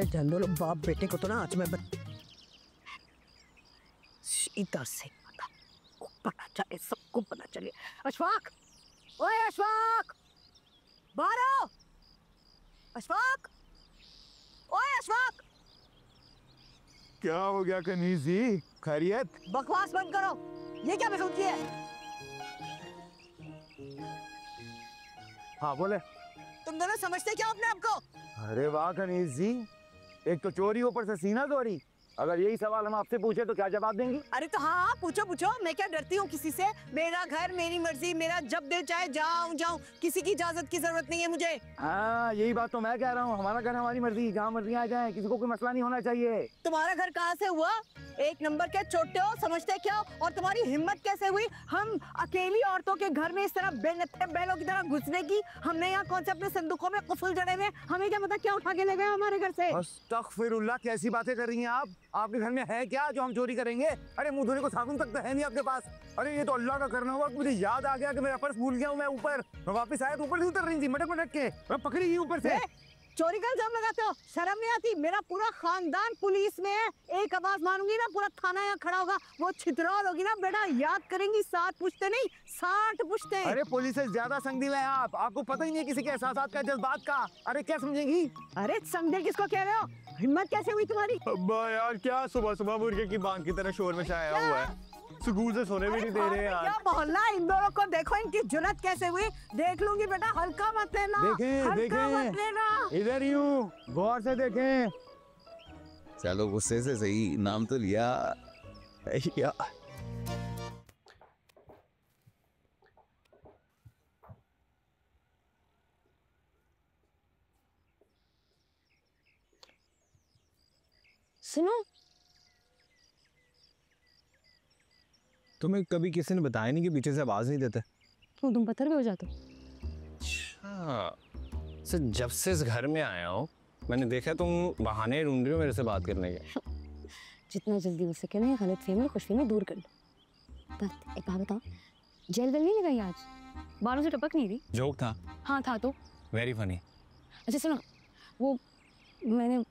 जानो लो बाप बेटे को तो ना आज मैं इधर से पता चले, सबको पता चले। अशफाक, ओए अशफाक, बाहर आओ। अशफाक, ओए अशफाक। क्या हो गया कनीज जी, खैरियत? बकवास बंद करो, ये क्या बेसूती है? हाँ बोले। तुम दोनों समझते क्या अपने आप को? अरे वाह कनीज जी, एक तो चोरी ऊपर से सीना चोरी। अगर यही सवाल हम आपसे पूछे तो क्या जवाब देंगी? अरे तो हाँ पूछो पूछो, मैं क्या डरती हूँ किसी से? मेरा घर मेरी मर्जी, मेरा जब दिल चाहे जाऊँ, किसी की इजाजत की जरूरत नहीं है मुझे। हाँ यही बात तो मैं कह रहा हूँ, हमारा घर हमारी मर्जी, जहाँ मर्जी आ जाए, किसी को कोई मसला नहीं होना चाहिए। तुम्हारा घर कहाँ से हुआ? एक नंबर के छोटे हो, समझते क्या हो? और तुम्हारी हिम्मत कैसे हुई हम अकेली औरतों के घर में इस तरह बेनत्थे बैलों की तरह घुसने की? हमने यहाँ कौन से अपने संदूकों में कुफल जड़े हुए, हमें क्या पता क्या उठा के ले गए हमारे घर से? अस्तगफिरुल्लाह, कैसी बातें कर रही हैं आप? आपके घर में है क्या जो हम चोरी करेंगे? अरे मुंह धोने को साबुन तक तो है नहीं आपके पास। अरे ये तो अल्लाह का करना हुआ, मुझे याद आ गया कि मेरा पर्स भूल गया हूँ मैं ऊपर। मैं वापस आया तो ऊपर से उतर रही थी, मटक मटक के मैं पकड़ी गई ऊपर से। चोरी का इल्जाम लगाते हो, शर्म नहीं आती? मेरा पूरा खानदान पुलिस में है, एक आवाज मारूंगी ना पूरा थाना यहाँ खड़ा होगा। वो छितरौल होगी ना बेटा, याद करेंगी, 7 पूछते नहीं 60 पूछते। अरे पुलिस से ज्यादा संगदिल है आप, आपको पता ही नहीं है किसी के एहसासात का, जज्बात का। अरे क्या समझेंगी? अरे संगदिल किसको कह रहे हो? हिम्मत कैसे हुई तुम्हारी? अब्बा यार क्या सुबह सुबह मुर्गे की बांग की तरह शोर मचाया हुआ है, सुकून से सोने भी नहीं दे रहे यार। क्या मोहल्ला, इन दोनों को देखो, इनकी जुनत कैसे हुई। देख लूंगी बेटा, हल्का मत लेना, हल्का मत लेना। इधर यूं गौर से देखें। चलो गुस्से से सही, नाम तो लिया। सुनो, तुम्हें कभी किसी ने बताया नहीं कि पीछे से आवाज नहीं देते? क्यों तुम पत्थर पे हो जाते हो? अच्छा, सर जब से इस घर में आया हूँ मैंने देखा तुम बहाने ढूंढ रही हो मेरे से बात करने के। जितना जल्दी हो सके ना ये गलत फहमी खुशफहमी दूर कर लो। बस एक बात बताओ, जेल वेल नहीं लगाई आज? बालों से टपक नहीं रही? जोक था? हाँ था तो। Very funny. अच्छा सुनो, वो मैंने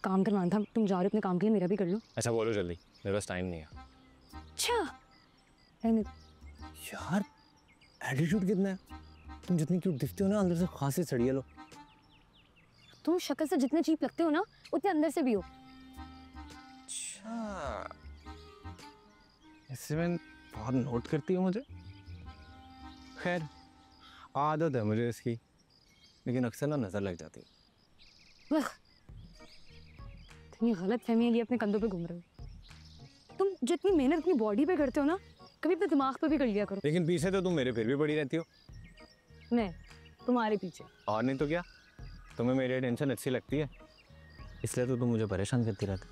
काम करवाना था, तुम जा रहे हो अपने काम के लिए, मेरा भी कर लो। अच्छा बोलो जल्दी, मेरे पास टाइम नहीं है। अच्छा यार एटीट्यूड कितना है? तुम जितनी क्यूट दिखती हो ना अंदर से खांसी सड़ी है। लो तुम शक्ल से जितने चीप लगते हो ना उतने अंदर से भी हो। अच्छा, इससे मैं बहुत नोट करती हूँ मुझे। खैर आदत है मुझे इसकी, लेकिन अक्सर ना नजर लग जाती है। इतनी गलत फहमी लिए अपने कंधों पे घूम रहे हो। तुम जितनी मेहनत अपनी बॉडी पे करते हो ना, कभी अपने दिमाग पे भी कर लिया करो। लेकिन पीछे तो तुम मेरे फिर भी पड़ी रहती हो। मैं तुम्हारे पीछे? और नहीं तो क्या, तुम्हें मेरी टेंशन अच्छी लगती है इसलिए तो तुम मुझे परेशान करती रहती।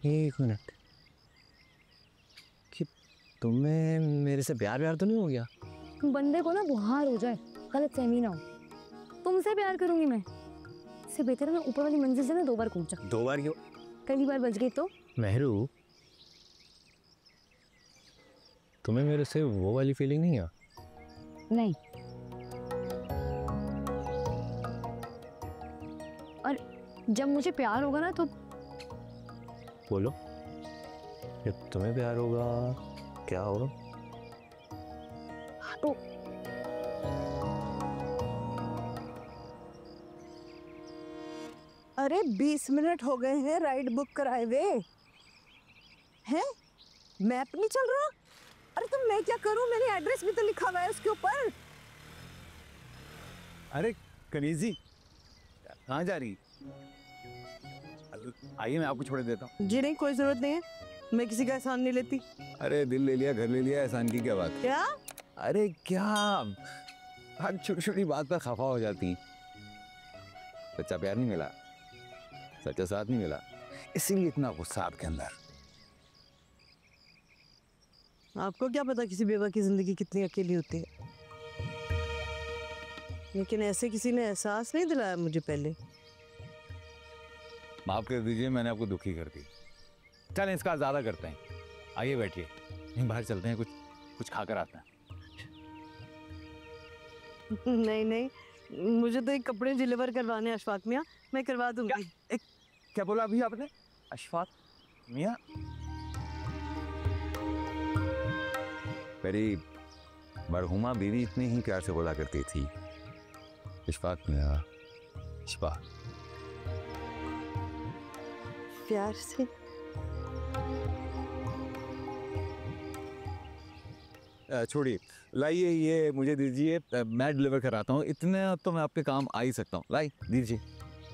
एक मिनट, कि तुम्हें मेरे से प्यार तो नहीं हो गया? बंदे को ना बुखार हो जाए, गलत फहमी ना हो। तुमसे प्यार करूंगी मैं, इससे बेहतर है मैं ऊपर वाली मंजिल से ना 2 बार कूद जाऊं। 2 बार क्यों? पहली बार बच गई तो। मेहरू, तुम्हें मेरे से वो वाली फीलिंग नहीं है? नहीं। और जब मुझे प्यार होगा ना तो बोलो, जब तुम्हें प्यार होगा क्या होगा? तो अरे 20 मिनट हो गए हैं राइड बुक कराए हुए हैं, मैप नहीं चल रहा। अरे तो मैं क्या करूं, मैंने एड्रेस भी तो लिखा हुआ है उसके ऊपर। अरे कनीज जी, कहाँ जा रही? आइए मैं आपको छोड़ देता हूँ। जी नहीं, कोई जरूरत नहीं है, मैं किसी का एहसान नहीं लेती। अरे दिल ले लिया, घर ले लिया, एहसान की क्या बात है? क्या? अरे क्या, हर छोटी छोटी बात पर खफा हो जाती। सच्चा प्यार नहीं मिला, सच्चा साथ नहीं मिला, इसीलिए इतना गुस्सा आपके अंदर। आपको क्या पता किसी बेवा की जिंदगी कितनी अकेली होती है, लेकिन ऐसे किसी ने एहसास नहीं दिलाया मुझे पहले। माफ कर दीजिए, मैंने आपको दुखी कर दी। चलें इसका ज्यादा करते हैं, आइए बैठिए, यहीं बाहर चलते हैं, कुछ खाकर आते हैं। नहीं नहीं, मुझे तो एक कपड़े डिलीवर करवाने हैं अशफाक मियाँ, मैं करवा दूंगी। क्या बोला अभी आपने? अशफाक मियाँ? मेरी मरहुमा बीवी इतनी ही प्यार से बोला करती थी, इशफाक मियाँ, इशफाक। प्यार से? छोड़िए, लाइए ये मुझे दीजिए, मैं डिलीवर कराता हूँ। इतने तो मैं आपके काम आ ही सकता हूँ। लाई दीजिए,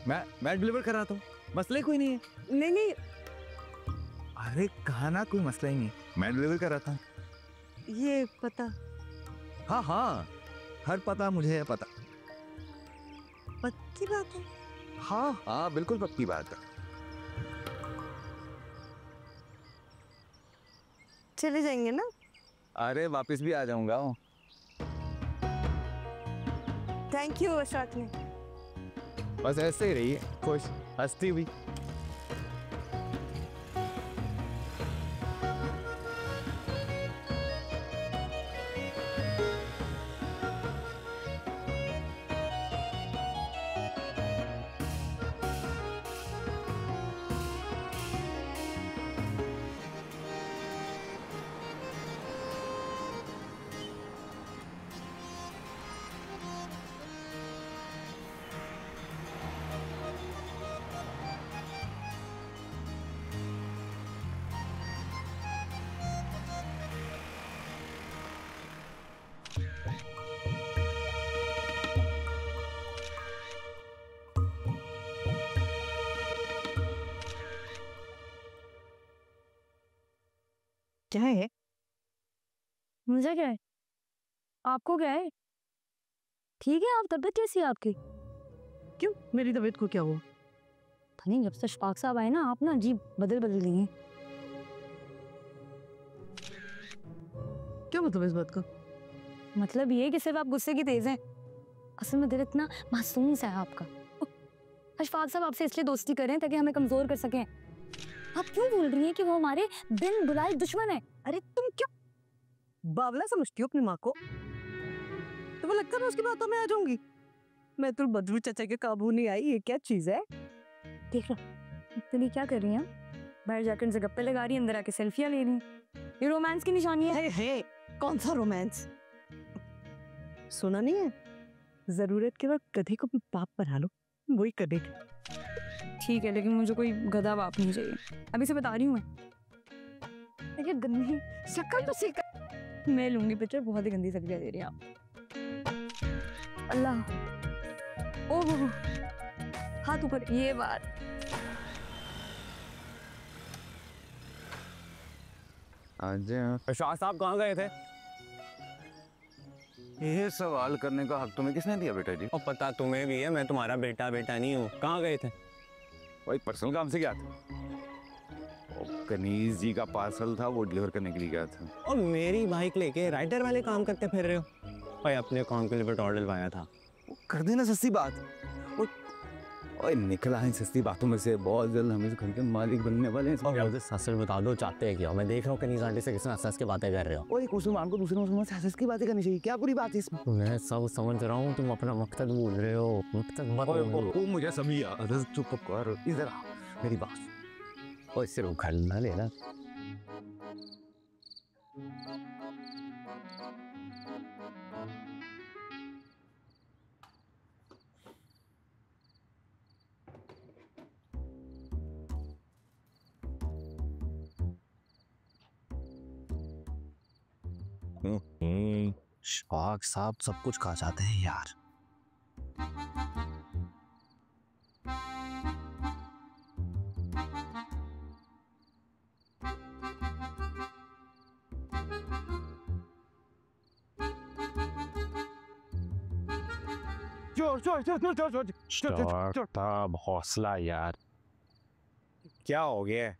मैं डिलीवर कराता हूँ, मसले कोई नहीं है। नहीं नहीं, अरे कहा ना कोई मसला ही नहीं, मैं डिलीवर कराता हूँ। ये पता? हाँ हाँ, हर पता मुझे है पता। पक्की बात है? हाँ हाँ बिल्कुल पक्की बात है। चले जाएंगे ना? अरे वापस भी आ जाऊंगा। थैंक यू अशफाक ने। बस ऐसे ही रहिए खुश, हंसती हुई। क्या है? मुझे क्या है, आपको क्या है? ठीक है, आप तबीयत कैसी है आपकी? क्यों, मेरी तबीयत को क्या हुआ? पता नहीं, जब से अशफाक साहब आए ना, आप ना अजीब बदल गई हैं। क्या मतलब इस बात का? मतलब ये कि सिर्फ आप गुस्से की तेज हैं, असल में दिल इतना मासूम सा है आपका। अशफाक साहब आपसे इसलिए दोस्ती कर रहे हैं ताकि हमें कमजोर कर सकें। आप क्यों बोल रही हैं कि वो हमारे बिन बुलाए दुश्मन है? अरे तुम क्यों बावला समझती हो अपनी माँ को? तुम्हें लगता है मैं उसकी बातों में आ जाऊंगी? मैं तो बदरू चाचा के काबू नहीं आई, ये क्या चीज है? देख लो, इतनी क्या कर रही हैं? बाहर जाकर उनसे गप्पे लगा रही हैं, अंदर आके सेल्फियां ले रही हैं। ये रोमांस की निशानी है। हे, कौन सा रोमांस? सुना नहीं है, जरूरत के वक्त गधे को भी बाप बना लो, वही करेगा। ठीक है, लेकिन मुझे कोई गधा बाप नहीं चाहिए, अभी से बता रही हूँ मैं। देखिए गंदी शक्ल तो सीख। मैं लूंगी पिक्चर, बहुत ही गंदी शक्ल दे रही हैं आप। अल्लाह, ओह हाथ ऊपर, ये बात। शाह साहब कहाँ गए थे? ये सवाल करने का हक तुम्हें किसने दिया बेटा जी? और पता तुम्हें भी है, मैं तुम्हारा बेटा नहीं हूँ। कहाँ गए थे? वही पर्सनल काम से गया था। कनीज जी का पार्सल था, वो डिलीवर करने के लिए गया था। और मेरी बाइक लेके राइडर वाले काम करते फिर रहे हो? भाई अपने अकाउंट के लिए पेट्रोल डलवाया था। कर देना सस्ती बात। ओए निकला है सस्ती बातों में से, बहुत जल्द हम इस घर के मालिक बनने वाले हैं। और मुझे सच सच बता दो, चाहते हैं क्या? मैं देख रहा हूँ कनीज आंटी से किसने हंस के बातें कर रहे हो। ओए मुसलमान को दूसरे मुसलमान से हंस की बातें करनी चाहिए, क्या बुरी बात है इसमें? मैं सब समझ रहा हूँ, तुम अपना मकसद भूल रहे हो। मकसद मत भूलो। वो मुझे समझ आ, चुप कर, इधर आ मेरी बात। और सिर्फ उखड़ ना लेना। शौक साहब सब कुछ खा जाते हैं यार। हौसला यार, क्या हो गया है?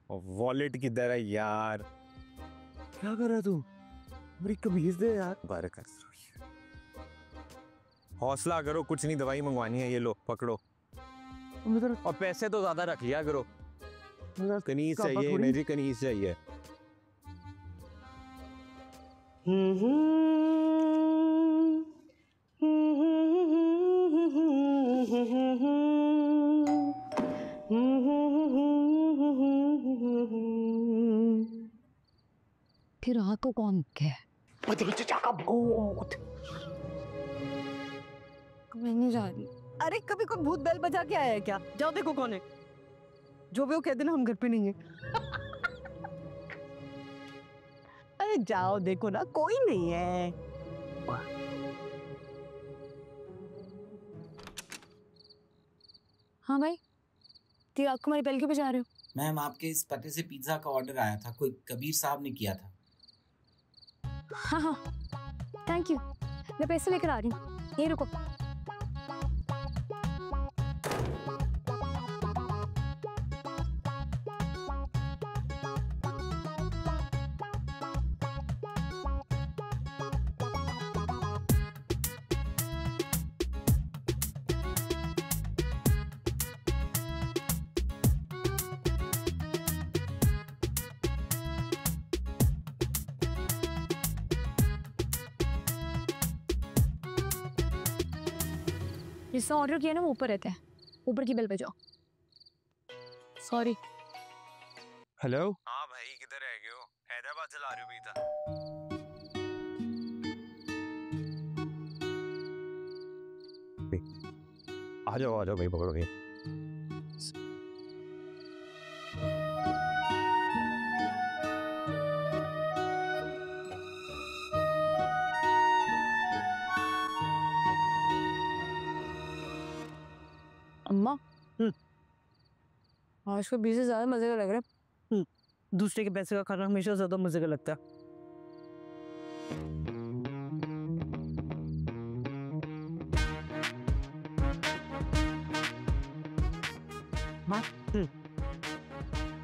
वॉलेट किधर है यार? क्या कर रहा तू? मेरी कमीज दे यार। बरकत, हौसला करो, कुछ नहीं, दवाई मंगवानी है, ये लो पकड़ो। और पैसे तो ज्यादा रख लिया करो। कनीज चाहिए, मेरी कनीज चाहिए। फिर रात को कौन क्या है? मैं नहीं जा रही। अरे कभी कोई भूत बैल बजा के आया है क्या? जाओ देखो कौन है। जो भी वो कह देना हम घर पे नहीं है। अरे जाओ देखो ना, कोई नहीं है। हाँ भाई, तो आप हमारी बेल के बजा रहे हो? मैम आपके इस पते से पिज्जा का ऑर्डर आया था, कोई कबीर साहब ने किया था। हाँ हाँ, थैंक यू, मैं पैसे लेकर आ रही हूँ, यहीं रुको। जिसका ऑर्डर किया ना वो ऊपर रहते हैं, ऊपर की बेल पे जाओ। सॉरी। हेलो, हाँ भाई किधर रह गए हो? हैदराबाद चला रहे हो पिज्जा? आ जाओ भाई, पकड़ो भाई। अम्मा, आज को 20 से ज्यादा मजे का लग रहा है। दूसरे के पैसे का खाना हमेशा ज्यादा मजे का लगता है।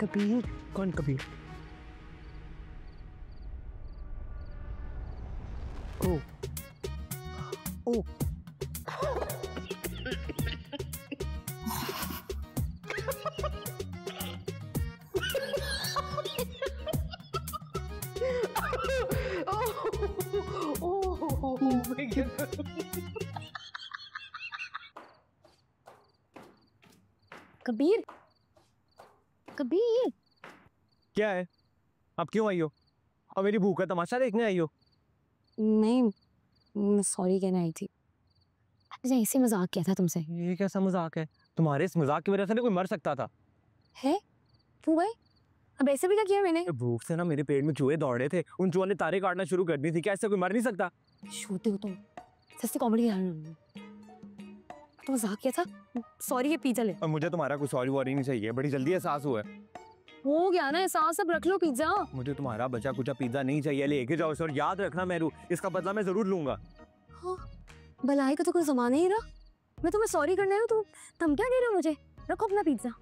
कबीर? कौन कबीर? ओ ओ कबीर, कबीर, क्या है? आप क्यों आई हो? और मेरी भूख का तमाशा देखने आई हो? नहीं, मैं सॉरी कहने आई थी। मैंने ऐसे मजाक किया था तुमसे। ये कैसा मजाक है? तुम्हारे इस मजाक की वजह से ना कोई मर सकता था। है? क्यों भाई? अब ऐसे भी क्या किया मैंने? भूख से ना मेरे पेट में चूहे दौड़े थे, उन चूहों ने तारे काटना शुरू कर दी थी। क्या इससे कोई मर नहीं सकता? छोटे हो तुम, सस्ती कॉमेडी तो मजाक किया था। सॉरी, ये पिज्जा ले। और मुझे तुम्हारा कोई सॉरी वॉरी नहीं चाहिए, बड़ी जल्दी एहसास हुआ है। हो गया ना एहसास, अब रख लो पिज्जा। मुझे तुम्हारा बचा कुचा पिज्जा नहीं चाहिए, लेके जाओ इसे। और याद रखना मेरू, इसका बदला मैं जरूर लूंगा। हाँ, भलाई का तो कोई जमाना ही रहा। मैं तुम्हें सॉरी करने हूँ, तुम क्या कह रहे हो मुझे? रखो अपना पिज्जा।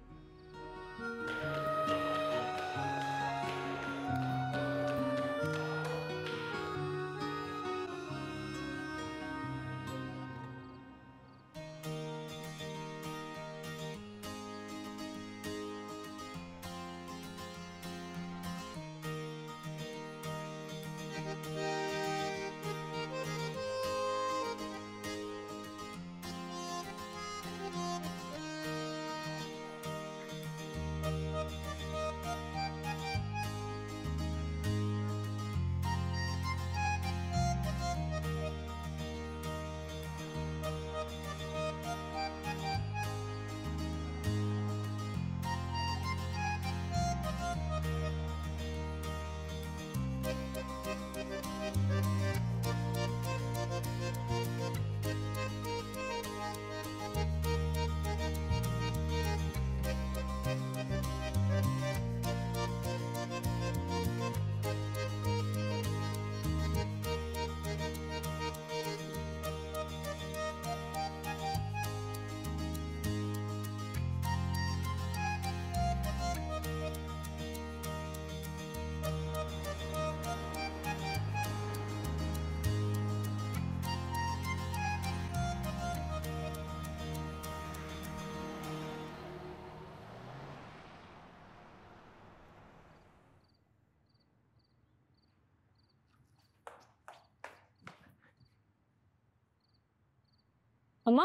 अम्मा,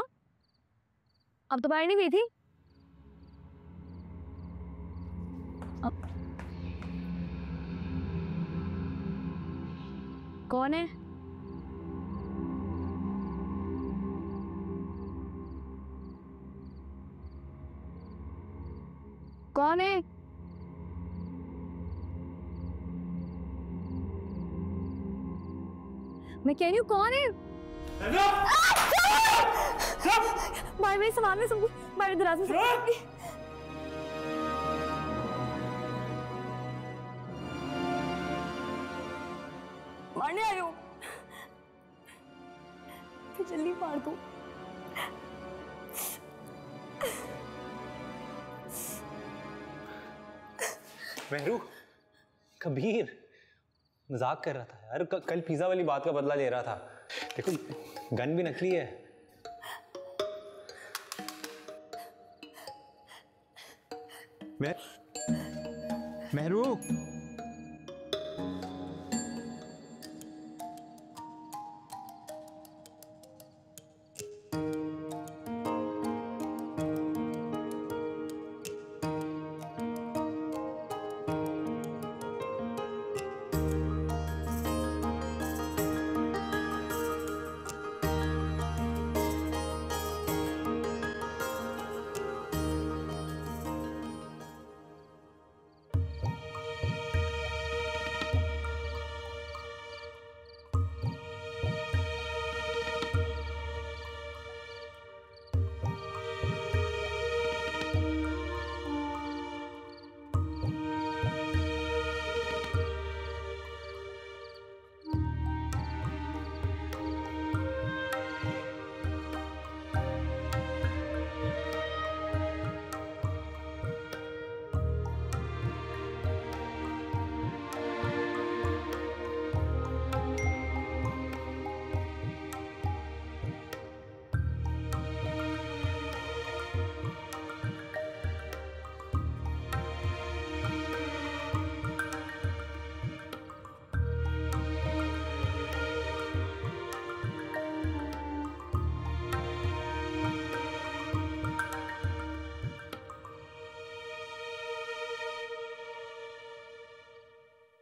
अब तो बाहर नहीं गई थी? कौन है? कौन है? मैं कह रही हूँ कौन है? भाई मेरे सामान में सब भाई दराज में मारने आई हूँ, जल्दी मार दो। मेहरू, कबीर मजाक कर रहा था यार, कल पिज्जा वाली बात का बदला ले रहा था। देखो गन भी नकली है। मेहरू,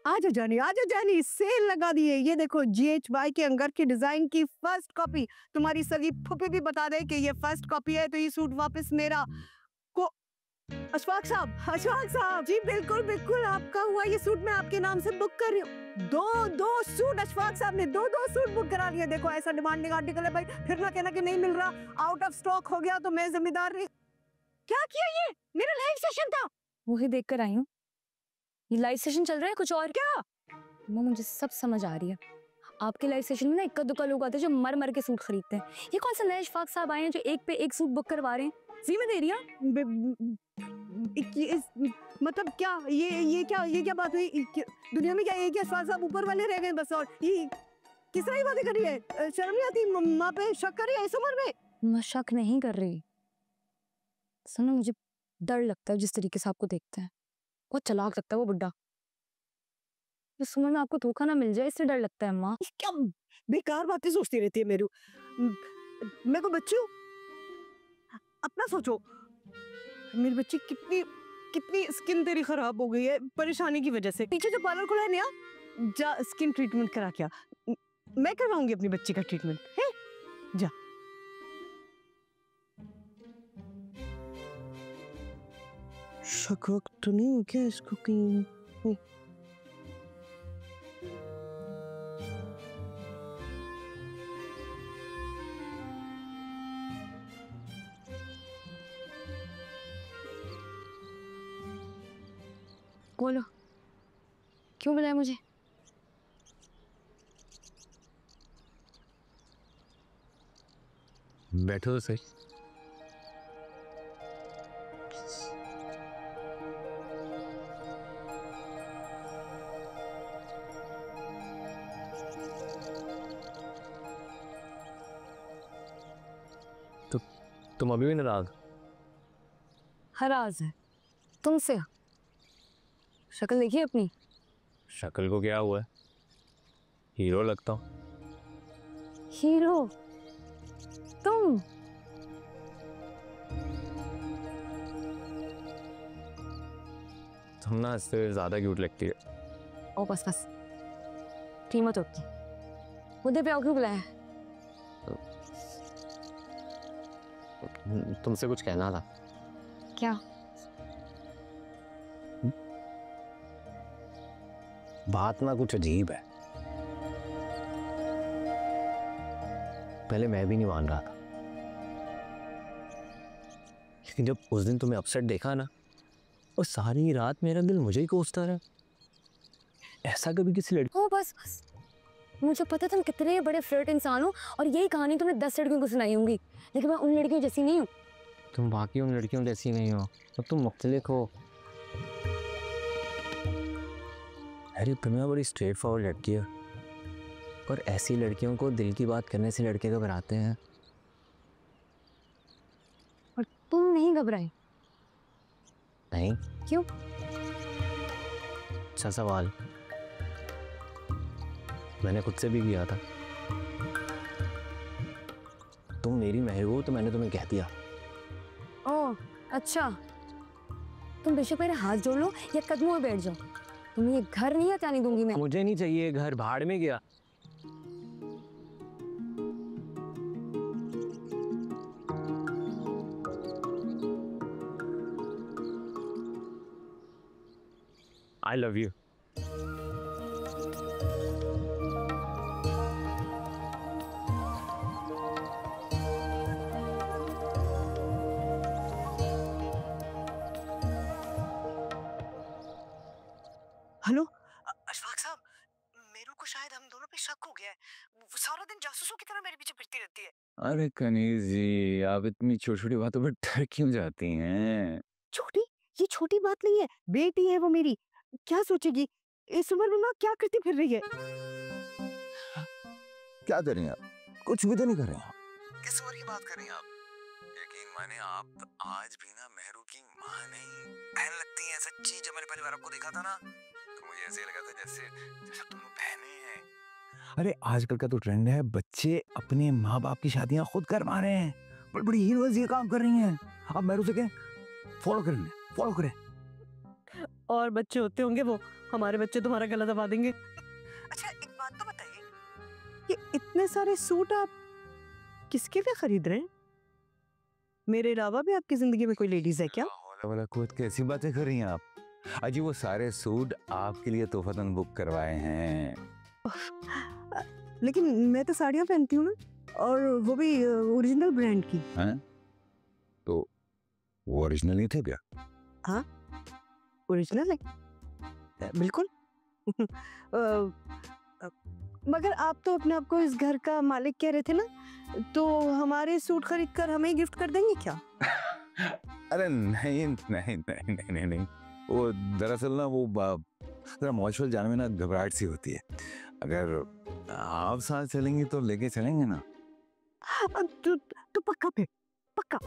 आजा जानी, सेल लगा दिए। ये देखो GHY के अंगर की डिजाइन की फर्स्ट कॉपी। तुम्हारी सगी फुफी भी बता दे कि ये फर्स्ट कॉपी है, तो ये सूट वापस मेरा को। अशफाक साहब जी, बिल्कुल आपका हुआ। ये सूट मैं आपके नाम से बुक कर रही हूँ। दो सूट अशफाक साहब ने दो सूट बुक करा लिए। देखो ऐसा डिमांडिंग आर्टिकल है भाई, फिर ना कहना कि नहीं मिल रहा, आउट ऑफ स्टॉक हो गया तो मैं जिम्मेदार नहीं। क्या किया? ये मेरा लाइव सेशन था। वही देख कर आई हूँ। ये लाइव सेशन चल रहा है कुछ और क्या? मुझे सब समझ आ रही है। आपके लाइव सेशन में ना इक्का दुक्का लोग आते हैं जो मर के सूट खरीदते हैं। ये कौन सा नए अशफाक साहब आए हैं जो एक पे एक सूट बुक करवा रहे हैं? फ्री में दे रही हैं? मतलब क्या ये क्या बात हुई? दुनिया में क्या एक ही अशफाक साहब ऊपर वाले रह गए बस? और ये किस तरह की बातें कर रही है? शर्म नहीं आती? माँ पे शक कर रही है इस उम्र में? मैं शक नहीं कर रही। सुनो, मुझे डर लगता है जिस तरीके से आपको देखते हैं। बहुत चालाक लगता है वो बुड्ढा। इस उम्र में आपको धोखा ना मिल जाए, इससे डर लगता है अम्मा। क्या बेकार बातें सोचती रहती है मेरू। मैं को बच्ची हूँ, अपना सोचो। मेरी बच्ची कितनी कितनी स्किन तेरी खराब हो गई है परेशानी की वजह से। पीछे जो पार्लर खुला है नया, जा स्किन ट्रीटमेंट करा क्या। मैं करवाऊंगी अपनी बच्ची का ट्रीटमेंट है, जा। शक वक तो नहीं हो क्या इसको कहीं? बोलो, क्यों बुलाया मुझे? बैठो तो सही। तो तुम अभी भी नाराज? हराज है तुमसे। शक्ल देखिए अपनी। शक्ल को क्या हुआ है? हीरो लगता हूँ। हीरो? तुम? तुम ना इससे ज्यादा क्यूट लगती है। ओ बस बस, कीमत होती। मुद्दे पे आओ, क्यों बुलाया? तुमसे कुछ कहना था। क्या? बात ना कुछ अजीब है। पहले मैं भी नहीं मान रहा था, लेकिन जब उस दिन तुम्हें अपसेट देखा ना, और सारी रात मेरा दिल मुझे ही कोसता रहा। ऐसा कभी किसी लड़की। ओ बस बस, मुझे पता तुम कितने बड़े फ्लर्ट इंसान हो, और यही कहानी तुमने 10 लड़कियों को सुनाई होंगी, लेकिन मैं उन लड़कियों जैसी नहीं हूँ। तुम बाकी उन लड़कियों जैसी नहीं हो, तो तुम मुख्तलिफ हो। अरे तुम्हें बड़ी स्ट्रेट फॉरवर्ड लड़की है, और ऐसी लड़कियों को दिल की बात करने से लड़के घबराते हैं। और तुम नहीं घबराए? नहीं। क्यों? अच्छा सवाल, मैंने खुद से भी किया था। तुम मेरी महबूब हो तो मैंने तुम्हें कह दिया। ओह अच्छा, तुम बेशक मेरे हाथ जोड़ लो या कदमों में बैठ जाओ, तुम्हें ये घर नहीं जाने दूंगी मैं। मुझे नहीं चाहिए घर, भाड़ में गया। I love you. Hello Ashfaq साहब, मेरू को शायद हम दोनों पे शक हो गया है। वो सारा दिन जासूसों की तरह मेरे पीछे फिरती रहती है। अरे कनीज जी, आप इतनी छोटी छोटी बातों पर डर क्यों जाती हैं? छोटी? ये छोटी बात नहीं है, बेटी है वो मेरी। क्या सोचेगी इस उम्र में? माँ क्या करती फिर रही है? क्या कर रही हैं आप? कुछ भी तो नहीं कर रहे हैं आप। किस उम्र की बात कर रही हैं आप? यकीन माने आप आज भी ना मेहरू की माँ नहीं बहन लगती हैं। सच्ची, जब मैंने पहली बार आपको देखा था ना, तो मुझे ऐसे लगा था जैसे जैसे तुम बहनें हैं। अरे आजकल का तो ट्रेंड है, बच्चे अपने माँ बाप की शादियां खुद करवा रहे हैं। बड़ी बड़ी हीरोइंस ये काम कर रही हैं। आप मेहरू से कहें फॉलो करें। और बच्चे होते होंगे वो, हमारे बच्चे तुम्हारा गला दबा देंगे। अच्छा एक बात तो बताइए, ये इतने सारे सूट आप किसके लिए खरीद रहे हैं? मेरे अलावा भी आपकी जिंदगी में कोई लेडीज है क्या? वाला खुद कैसी बातें कर रही हैं आप? अजी वो सारे सूट आपके लिए तोहफतन बुक करवाए हैं। लेकिन मैं तो साड़ियाँ पहनती हूँ ना, और वो भी ओरिजिनल ब्रांड की। हैं? तो वो ओरिजिनल नहीं थे क्या? हाँ ओरिजिनल है बिल्कुल। मगर आप तो अपने आप को इस घर का मालिक कह रहे थे ना, तो हमारे सूट खरीद कर हमें गिफ्ट कर देंगे क्या? अरे नहीं, वो दरअसल ना वो जरा मॉल जाने में ना घबराहट सी होती है। अगर आप साथ चलेंगी तो लेके चलेंगे ना। तो पक्का पे पक्का।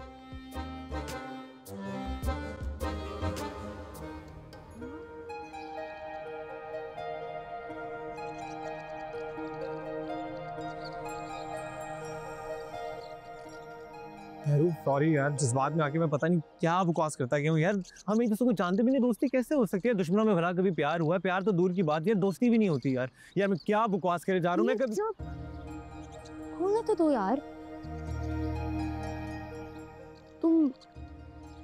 सॉरी यार, जज्बात में आके मैं पता नहीं क्या बकवास करता गया हूँ यार। हम एक दूसरे को जानते भी नहीं, दोस्ती कैसे हो सकती है? दुश्मनों में भला कभी प्यार हुआ? प्यार तो दूर की बात है, दोस्ती भी नहीं होती यार। यार मैं क्या बकवास करे जा रहा हूँ मैं कभी। होना तो दो यार, तुम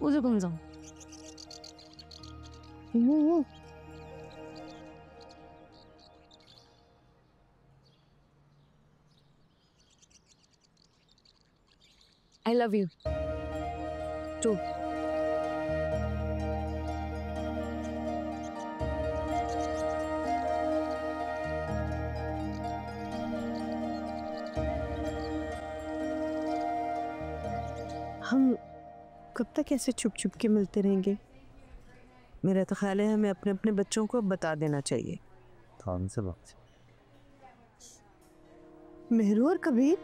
उधर घूम जाओ। I love you too. हम कब तक ऐसे छुप छुप के मिलते रहेंगे? मेरा तो ख्याल है हमें अपने अपने बच्चों को अब बता देना चाहिए। कौन से बात? मेहरू और कबीर।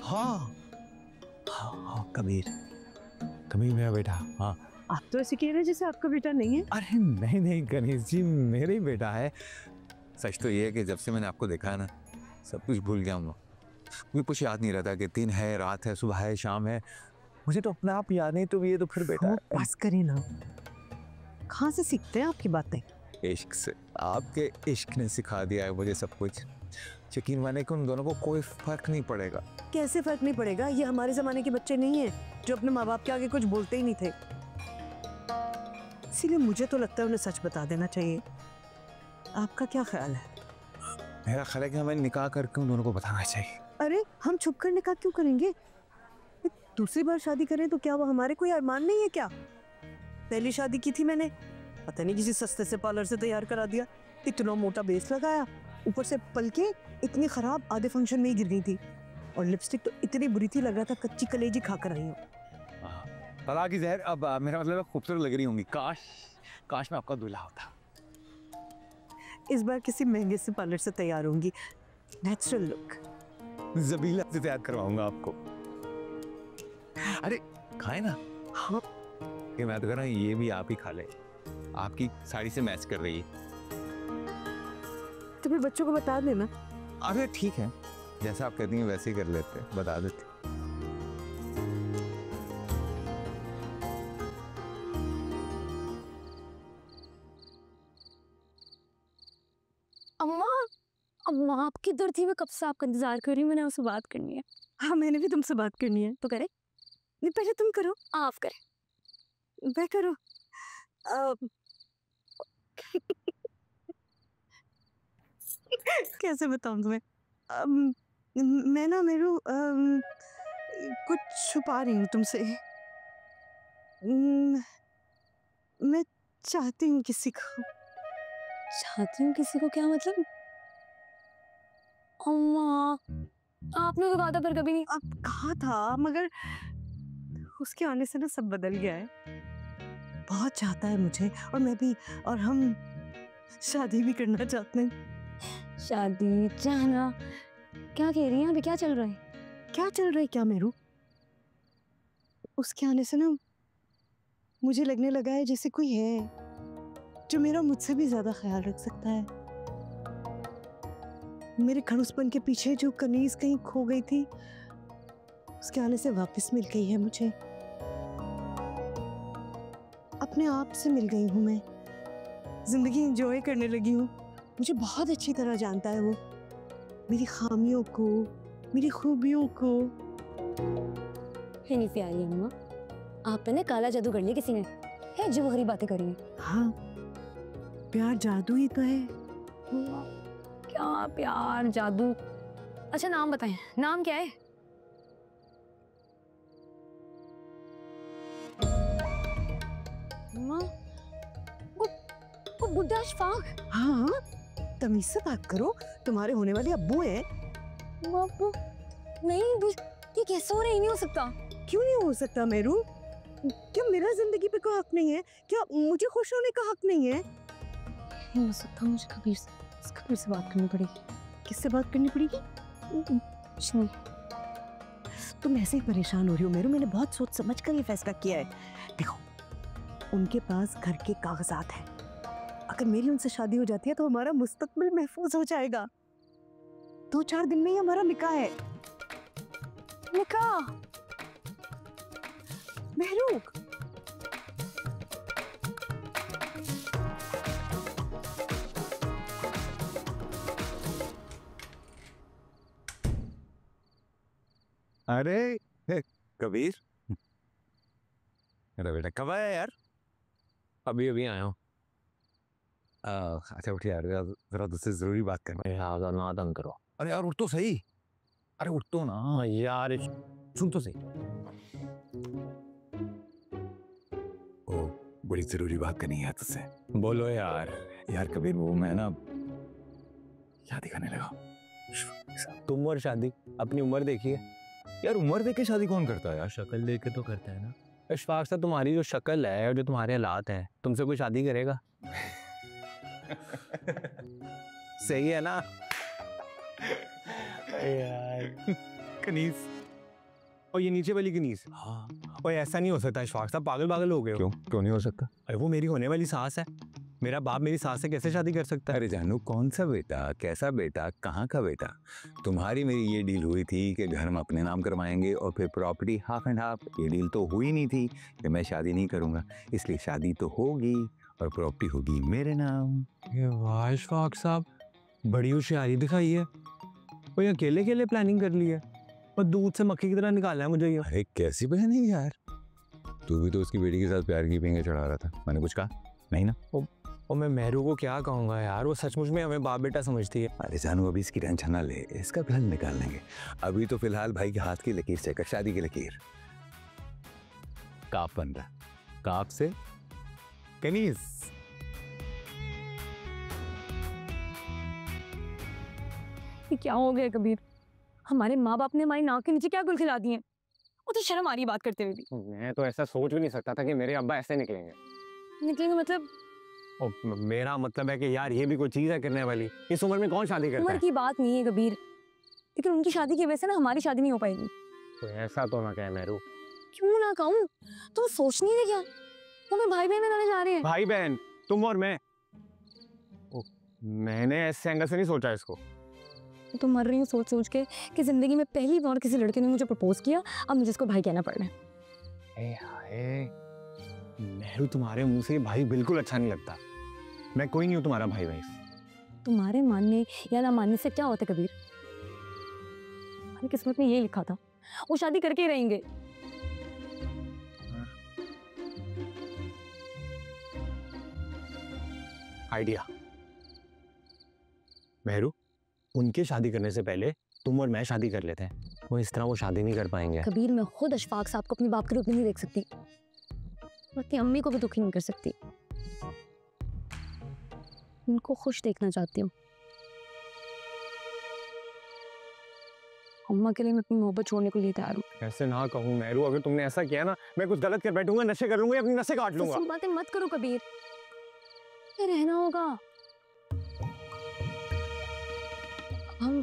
हाँ कबीर, कबीर मेरा बेटा। हाँ आप तो ऐसे कह रहे हैं जैसे आपका बेटा नहीं है। अरे नहीं नहीं गणेश जी, मेरा ही बेटा है। सच तो ये है कि जब से मैंने आपको देखा है ना, सब कुछ भूल गया हूँ। मुझे कुछ याद नहीं रहता कि दिन है, रात है, सुबह है, शाम है। मुझे तो अपने आप याद नहीं, तो ये तो फिर बेटा है। बस करें ना, कहाँ से सीखते हैं आपकी बातें? इश्क से। आपके इश्क ने सिखा दिया है मुझे सब कुछ। यकीन माने कि उन दोनों को कोई फर्क नहीं पड़ेगा। कैसे फर्क नहीं पड़ेगा? ये हमारे जमाने के बच्चे नहीं हैं जो अपने माँ बाप के आगे कुछ बोलते ही नहीं थे। इसीलिए मुझे तो लगता है उन्हें सच बता देना चाहिए। आपका क्या ख्याल है? मेरा ख्याल है कि हमें निकाह करके उन दोनों को बताना चाहिए। अरे हम छुप कर निकाह क्यों करेंगे? दूसरी बार शादी करें तो क्या वो हमारे कोई अरमान नहीं है क्या? पहली शादी की थी मैंने, पता नहीं किसी सस्ते से पार्लर से तैयार करा दिया। इतना मोटा बेस लगाया, ऊपर से पलके इतनी खराब, आधे फंक्शन में ही गिर गई थी। और लिपस्टिक तो इतनी बुरी थी, लग रहा था कच्ची कलेजी खाकर आई हूँ। तलाक की जहर। अब मेरा मतलब खूबसूरत लग रही होंगी। काश मैं आपका दूल्हा होता। इस बार किसी महंगे से पार्लर से तैयार होंगी, नेचुरल लुक। ज़बीला से तैयार करवाऊंगा आपको। अरे खाए ना। हाँ कि मैं तो कह रहा हूँ ये भी आप ही खा ले, आपकी साड़ी से मैच कर रही है। तो फिर बच्चों को बता देना। अरे ठीक है, जैसा आप कहती हैं वैसे ही कर लेते हैं, बता देते। अम्मा आप किधर थी? मैं कब से आपका इंतजार कर रही हूँ, मैंने आपसे बात करनी है। हाँ मैंने भी तुमसे बात करनी है। तो करे? नहीं पहले तुम करो। आप करे। मैं करो। कैसे बताऊं तुम्हें? मैं ना मेरू कुछ छुपा रही हूँ तुमसे। मैं चाहती हूँ किसी को। चाहती हूँ किसी को? क्या मतलब? अम्मा आपने तो कहा था पर कभी नहीं। अब कहा था, मगर उसके आने से ना सब बदल गया है। बहुत चाहता है मुझे, और मैं भी, और हम शादी भी करना चाहते हैं। शादी चाहना? क्या कह रही हैं? अभी क्या चल रहा है? क्या चल रहा है क्या मेरू? उसके आने से ना मुझे लगने लगा है जैसे कोई है जो मेरा मुझसे भी ज्यादा ख्याल रख सकता है। मेरे खड़ूसपन के पीछे जो कनीज कहीं खो गई थी, उसके आने से वापस मिल गई है मुझे। अपने आप से मिल गई हूँ मैं, जिंदगी एंजॉय करने लगी हूँ। मुझे बहुत अच्छी तरह जानता है वो, मेरी खामियों को, मेरी खूबियों को। है नहीं प्यारी अम्मा, आप पे ना काला जादू कर लिया किसी ने, है जो गरीब बातें करी हैं। हाँ प्यार जादू ही तो है। क्या प्यार जादू? अच्छा नाम बताएं, नाम क्या है? वो बुड्ढा अशफाक। हाँ तमीज से बात करो, तुम्हारे होने वाले अब्बू हैं। अब्बू? नहीं ये कैसे हो रहा है? नहीं हो सकता। क्यों नहीं हो सकता मेरू? क्या मेरा जिंदगी पे कोई हक नहीं है? क्या मुझे खुश होने का हक नहीं है? नहीं हो सकता, मुझे कबीर से बात करनी पड़ेगी। किससे बात करनी पड़ेगी? कुछ नहीं। तुम ऐसे ही परेशान हो रही हो मेरू, मैंने बहुत सोच समझ कर ये फैसला किया है। देखो उनके पास घर के कागजात हैं, अगर मेरी उनसे शादी हो जाती है तो हमारा मुस्तकबिल महफूज हो जाएगा। 2-4 दिन में ही हमारा निकाह है। निकाह महरूक। अरे कबीर, अरे बेटा कब आया यार? अभी अभी आया हूँ। अच्छा उठ यार, जरा तुझसे जरूरी बात करना है। यार ना तंग करो। अरे यार उठ तो सही, अरे उठ तो ना यार, सुन तो सही। ओ बड़ी जरूरी बात करनी है तुझसे। बोलो यार। यार कबीर, वो मैं ना शादी करने लगा। तुम और शादी? अपनी उम्र देखिए यार, उम्र देख के शादी कौन करता है यार? शक्ल देख के तो करता है ना। इशफाक साहब, तुम्हारी जो शक्ल है और जो तुम्हारे हालात हैं, तुमसे कोई शादी करेगा? सही है ना यार कनीज, और ये नीचे वाली कनीज। हाँ। और ऐसा नहीं हो सकता इशफाक साहब, पागल हो गए हो। क्यों नहीं हो सकता? अरे वो मेरी होने वाली सास है, मेरा बाप मेरी सास से कैसे शादी कर सकता है? अरे जानू, कौन सा बेटा, कैसा बेटा, कहाँ का बेटा? तुम्हारी मेरी ये डील हुई थी कि घर हम अपने नाम करवाएंगे और फिर प्रॉपर्टी हाफ एंड हाफ। ये डील तो हुई नहीं थी कि मैं शादी नहीं करूँगा, इसलिए शादी तो होगी और प्रॉपर्टी होगी मेरे नाम। ये वाह इशफाक साहब, बड़ी होशियारी दिखाई है। वो अकेले अकेले प्लानिंग कर ली है और दूध से मक्खी की तरह निकाला है मुझे ये। अरे कैसी बहन है यार, तू भी तो उसकी बेटी के साथ प्यार की पींगे चढ़ा रहा था। मैंने कुछ कहा नहीं ना? और मैं मेहरू को क्या कहूँगा यार, वो सचमुच में हमें बाप बेटा समझती है। अरे जानू, अभी इसकी टेंशन ना ले, इसका भी हल निकाल लेंगे। अभी तो फिलहाल भाई के हाथ की लकीर से, शादी की लकीर काप बन रहा, काप से कनीज। ये क्या हो गया कबीर? हमारे माँ बाप ने हमारी नाक के नीचे क्या गुल खिला दिए? वो तो शर्म आ रही है बात करते हुए भी। मैं तो ऐसा सोच भी नहीं सकता था कि मेरे अब्बा ऐसे निकलेंगे। निकलेंगे मतलब? और मेरा मतलब है कि यार ये भी कोई चीज है करने वाली। इस उम्र में कौन शादी करता उम्र है? की बात नहीं है कबीर, लेकिन उनकी शादी की वजह से ना हमारी शादी नहीं हो पाएगी। तो ऐसा तो ना कहे मेरू। क्यों ना कहूँ? तुम सोच नहीं रहे क्या? हमें भाई बहन बनाने जा रहे हैं। भाई बहन तुम और मैं? मैंने ऐसे एंगल से नहीं सोचा इसको। तो मर रही हूँ सोच सोच के कि जिंदगी में पहली बार किसी लड़के ने मुझे प्रपोज किया, अब मुझे इसको भाई कहना पड़ रहा है। ए हाय मेरू, तुम्हारे मुंह से भाई बिल्कुल अच्छा नहीं लगता। मैं कोई नहीं हूँ तुम्हारा भाई। तुम्हारे मानने या ना मानने से क्या होता कबीर? हमारी किस्मत में ये लिखा था, वो शादी करके ही रहेंगे। आइडिया मेहरू, उनके शादी करने से पहले तुम और मैं शादी कर लेते हैं। वो इस तरह वो शादी नहीं कर पाएंगे। कबीर, मैं खुद अशफाक साहब को अपने बाप के रूप में नहीं देख सकती, अपनी अम्मी को भी दुखी नहीं कर सकती। उनको खुश देखना चाहती हूँ। अम्मा के लिए मैं अपनी मोहब्बत छोड़ने को लिए तैयार हूँ। ऐसे ना कहूँ मेहरू, अगर तुमने ऐसा किया ना, मैं कुछ गलत कर बैठूंगा, नशे कर लूंगा, अपनी नसें काट लूंगा। ऐसी बातें मत करो कबीर, ये रहना होगा। हम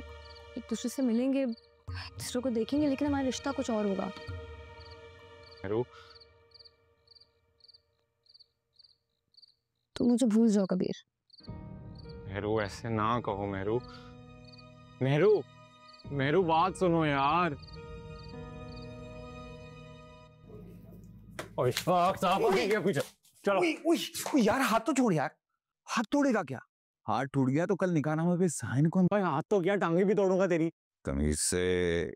एक दूसरे से मिलेंगे, एक दूसरे को देखेंगे, लेकिन हमारा रिश्ता कुछ और होगा। मेहरू, तो मुझे भूल जाओ कबीर। मेहरू ऐसे ना कहो मेहरू। मेहरू, मेहरू बात सुनो यार। और इशफाक साहब अभी क्या पीछे चलो। उई, यार हाथ तो छोड़ यार, हाथ तोड़ेगा क्या? हाथ टूट गया तो कल निकाह नामे पे साइन कौन? भाई हाथ तो क्या, टांगे भी तोड़ूंगा तेरी। कमीज से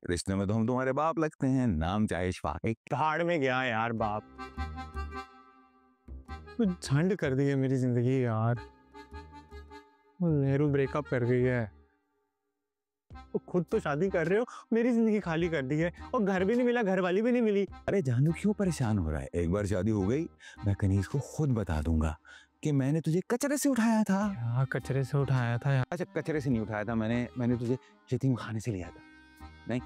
रिश्ते में तो हम तुम्हारे बाप लगते हैं, नाम चाहे इशफाक। एक धाड़ में गया यार बाप, तो झंड कर दी है मेरी जिंदगी यार। नेहरू ब्रेकअप कर गई है, तो खुद तो शादी कर रहे हो, मेरी जिंदगी खाली कर दी है, और घर भी नहीं मिला, घर वाली भी नहीं मिली। अरे जानू क्यों परेशान हो रहा है? एक बार शादी हो गई, मैं कनीज को खुद बता दूंगा कि मैंने तुझे कचरे से उठाया था। यार कचरे से उठाया था यार? अच्छा कचरे से नहीं उठाया था, मैंने तुझे यतीम खाने से लिया था। नहीं,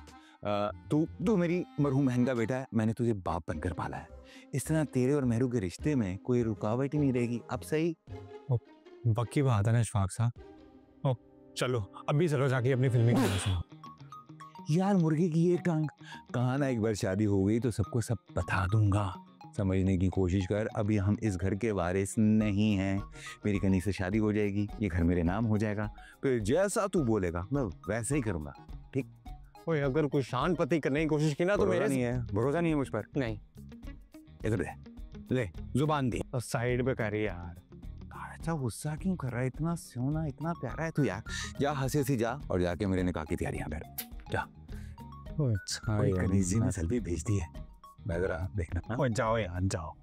तू मेरी मरहूम बहन का बेटा है, मैंने तुझे बाप बनकर पाला है। इस तरह तेरे और मेहरू के रिश्ते में कोई रुकावट ही नहीं रहेगी। अब सही पक्की बात है ना इशफाक साहब? चलो अभी चलो जाके अपनी फिल्मी कहानी सुनो। यार मुर्गे की एक टांग, कहा ना एक बार शादी हो गई तो सबको सब बता दूंगा। समझने की कोशिश कर, अभी हम इस घर के वारिस नहीं हैं। मेरी कनी से शादी हो जाएगी, ये घर मेरे नाम हो जाएगा, फिर जैसा तू बोलेगा मैं वैसे ही करूँगा। ठीक? ओए अगर कोई शान पति करने की कोशिश की ना तो मेरे नहीं है, भरोसा नहीं है मुझ पर। नहीं, इधर दे, ले जुबान दी। तो साइड पे कर यार। अच्छा गुस्सा क्यों कर रहा है? इतना सोना इतना प्यारा है तू यार। जा हंसी हंसी जा और जाके मेरे निकाह की तैयारियां कर। जा। अच्छा कोई कनीजी ने सेल्फी भेज दी है, मैं जरा देखना। ओए जाओ यार जाओ।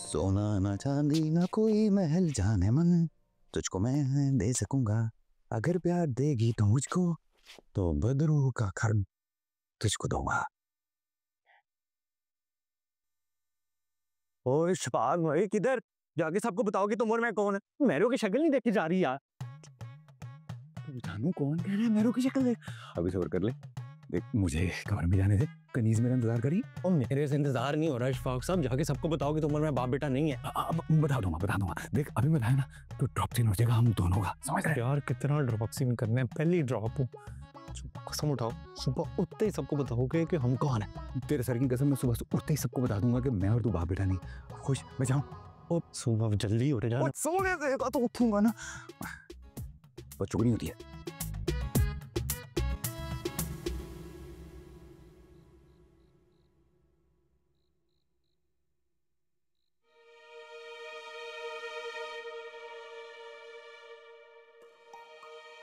सोना ना चांदी ना कोई महल जाने मन, तुझको मैं दे सकूंगा अगर प्यार देगी तो मुझको, तो बदरू का घर तुझको दूंगा। ओए शफाक भाई किधर जाके सबको बताओगे तुम और मैं कौन है? मैरू की शक्ल नहीं देखी जा रही यार। जानू कौन कह रहा है मेरू की शक्ल देख? अभी सब्र कर ले, देख मुझे कमरे में जाने दे, कनीज मेरा इंतजार करी। और मेरे से इंतजार नहीं हो रहा शफाक साहब, जाके सबको बताओगे तुम और मैं बाप बेटा नहीं है। अब बता दूंगा। देख अभी बताया ना तो ड्रॉप सीन हो जाएगा हम दोनों का, समझ रहे? यार कितना ड्रॉप सीन करना है, पहली ड्रॉप हूँ। कसम उठाओ सुबह उठते ही सबको बताओगे कि हम कौन है। तेरे सर की कसम मैं सुबह उठते ही सबको बता दूंगा कि मैं और तू बाप बेटा नहीं। खुश मैं जाऊँ? ओ सुबह जल्दी हो रहा है, सोने देगा तो उठूंगा ना, बच्चों को नहीं होती है।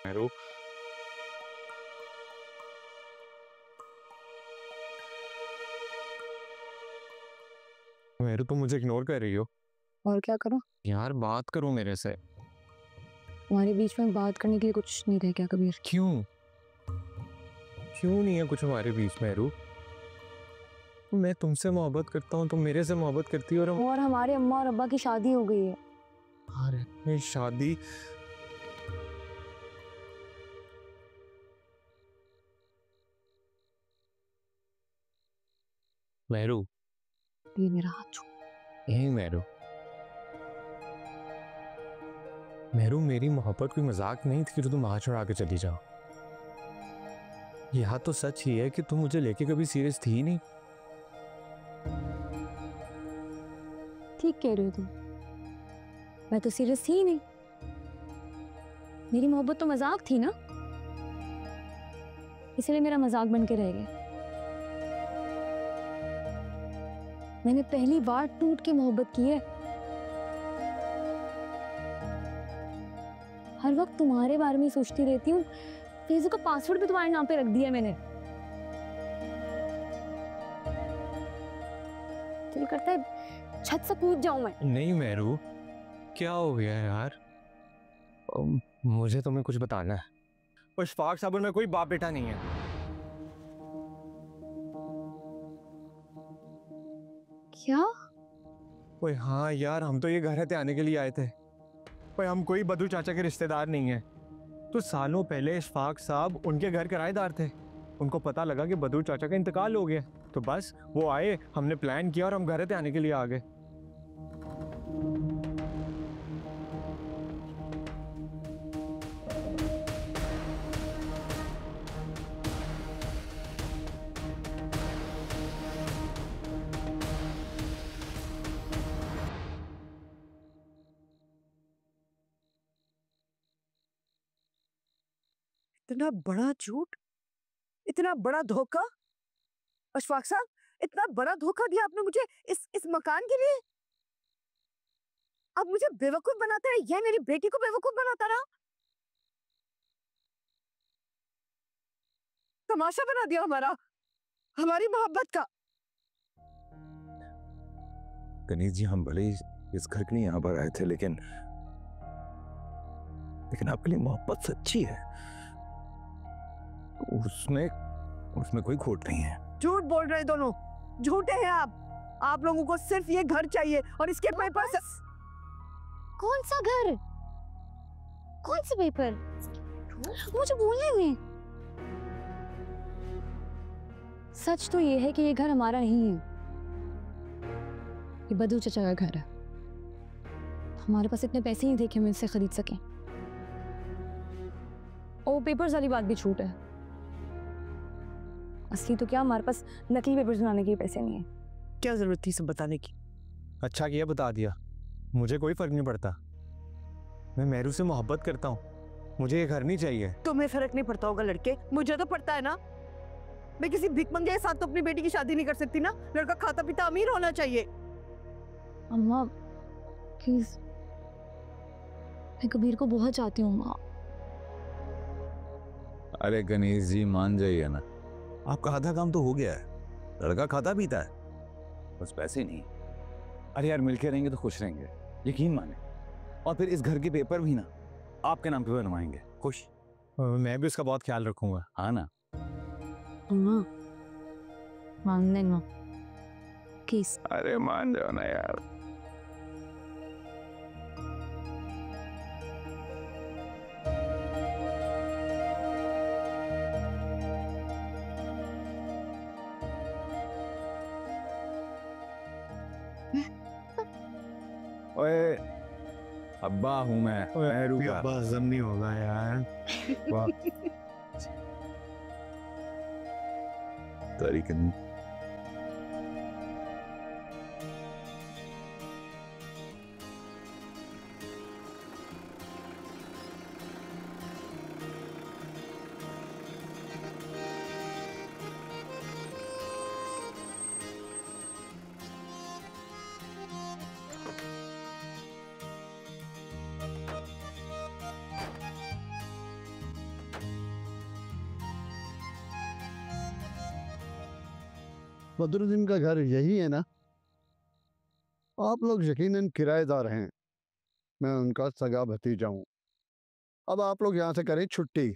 मैरू मैरू तुम मुझे इग्नोर कर रही हो। और क्या करूं? यार बात करो मेरे से। हमारे बीच में बात करने के लिए कुछ नहीं रह गया कबीर। क्यों नहीं है कुछ हमारे बीच में रू? मैं तुमसे मोहब्बत करता हूँ, तुम मेरे से मोहब्बत करती हो और हमारे अम्मा और अब्बा की शादी हो गई है। अरे शादी? मैरू ये मेरा हाथ छू। मैरू मेरी मोहब्बत कोई मजाक नहीं थी कि तुम हाथ छुड़ा के चली जाओ। यह तो सच ही है कि तुम मुझे लेके कभी सीरियस थी ही नहीं। ठीक कह रहे हो तुम, मैं तो सीरियस थी ही नहीं। मेरी मोहब्बत तो मजाक थी ना, इसलिए मेरा मजाक बन के रह गया। मैंने पहली बार टूट के मोहब्बत की है। हर वक्त तुम्हारे बारे में ही सोचती रहती हूँ। फेसबुक का पासवर्ड भी तुम्हारे नाम पे रख दिया मैंने। दिल करता है छत से कूद जाऊं मैं। नहीं मैरू क्या हो गया यार? मुझे तुम्हें कुछ बताना है। और शफाक साहब में कोई बाप बेटा नहीं है। क्या? ओए हाँ यार, हम तो ये घर हते आने के लिए आए थे। ओए हम कोई बदू चाचा के रिश्तेदार नहीं है। तो सालों पहले इशफाक साहब उनके घर किराएदार थे। उनको पता लगा कि बदू चाचा का इंतकाल हो गया, तो बस वो आए, हमने प्लान किया और हम घर पे आने के लिए आ गए। इतना बड़ा झूठ, इतना बड़ा धोखा। अशफाक साहब, इतना बड़ा धोखा दिया आपने मुझे इस मकान के लिए। अब मुझे बेवकूफ बनाता है, या मेरी बेटी को बेवकूफ बनाता रहा। तमाशा बना दिया हमारी मोहब्बत का। गणेश जी, हम भले ही इस घर के लिए यहाँ पर आए थे, लेकिन आपके लिए मोहब्बत सच्ची है, उसमें कोई खोट नहीं है। झूठ बोल रहे दोनों, झूठे हैं आप लोगों को सिर्फ ये घर चाहिए और इसके पेपर। कौन सा घर, कौन से पेपर, मुझे बोलने में। सच तो ये है कि ये घर हमारा नहीं है, ये बदू चचा का घर है। हमारे पास इतने पैसे नहीं थे कि हम इससे खरीद सकें। और पेपर्स वाली बात भी झूठ है। असली तो क्या, हमारे पास नकली पेपर्स बनाने के पैसे नहीं है। क्या जरूरत थी सब बताने की? अच्छा किया बता दिया, मुझे कोई फर्क नहीं पड़ता। मैं मेहरू से मोहब्बत करता हूँ, मुझे ये घर नहीं चाहिए। तुम्हें फर्क नहीं पड़ता होगा लड़के, मुझे तो पड़ता है ना। मैं किसी भिखमंगे के साथ तो अपनी बेटी की शादी नहीं कर सकती ना। लड़का खाता पीता अमीर होना चाहिए। अम्मा प्लीज, मैं कबीर को बहुत चाहती हूँ माँ। अरे गणेश जी, मान जाइए ना, आपका आधा काम तो हो गया है। लड़का खाता पीता है, बस पैसे नहीं। अरे यार, मिलके रहेंगे तो खुश रहेंगे, यकीन माने। और फिर इस घर के पेपर भी ना आपके नाम पे बनवाएंगे। खुश? मैं भी उसका बहुत ख्याल रखूंगा। हाँ ना? अम्मा मान लेना प्लीज। अरे मान जाओ ना यार। ओए, अब्बा हूँ मैं, मेहरू का। अब्बा हजम नहीं होगा यार। वाह तारीख नहीं। बदरुद्दीन का घर यही है ना? आप लोग यकीनन किराएदार हैं, मैं उनका सगा भतीजा हूँ। अब आप लोग यहाँ से करें छुट्टी,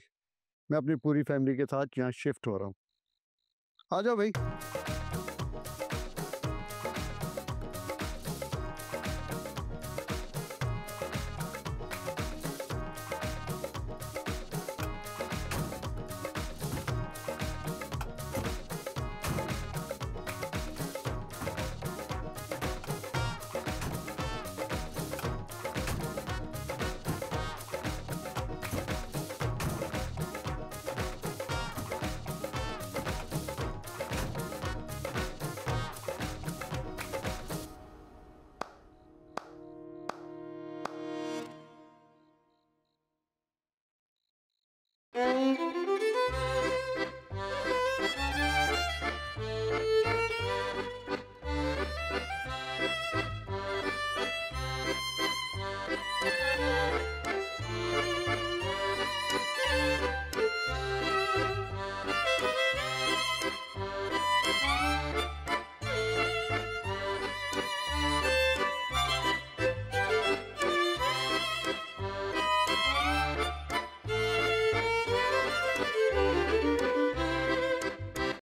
मैं अपनी पूरी फैमिली के साथ यहाँ शिफ्ट हो रहा हूँ। आ जाओ भाई।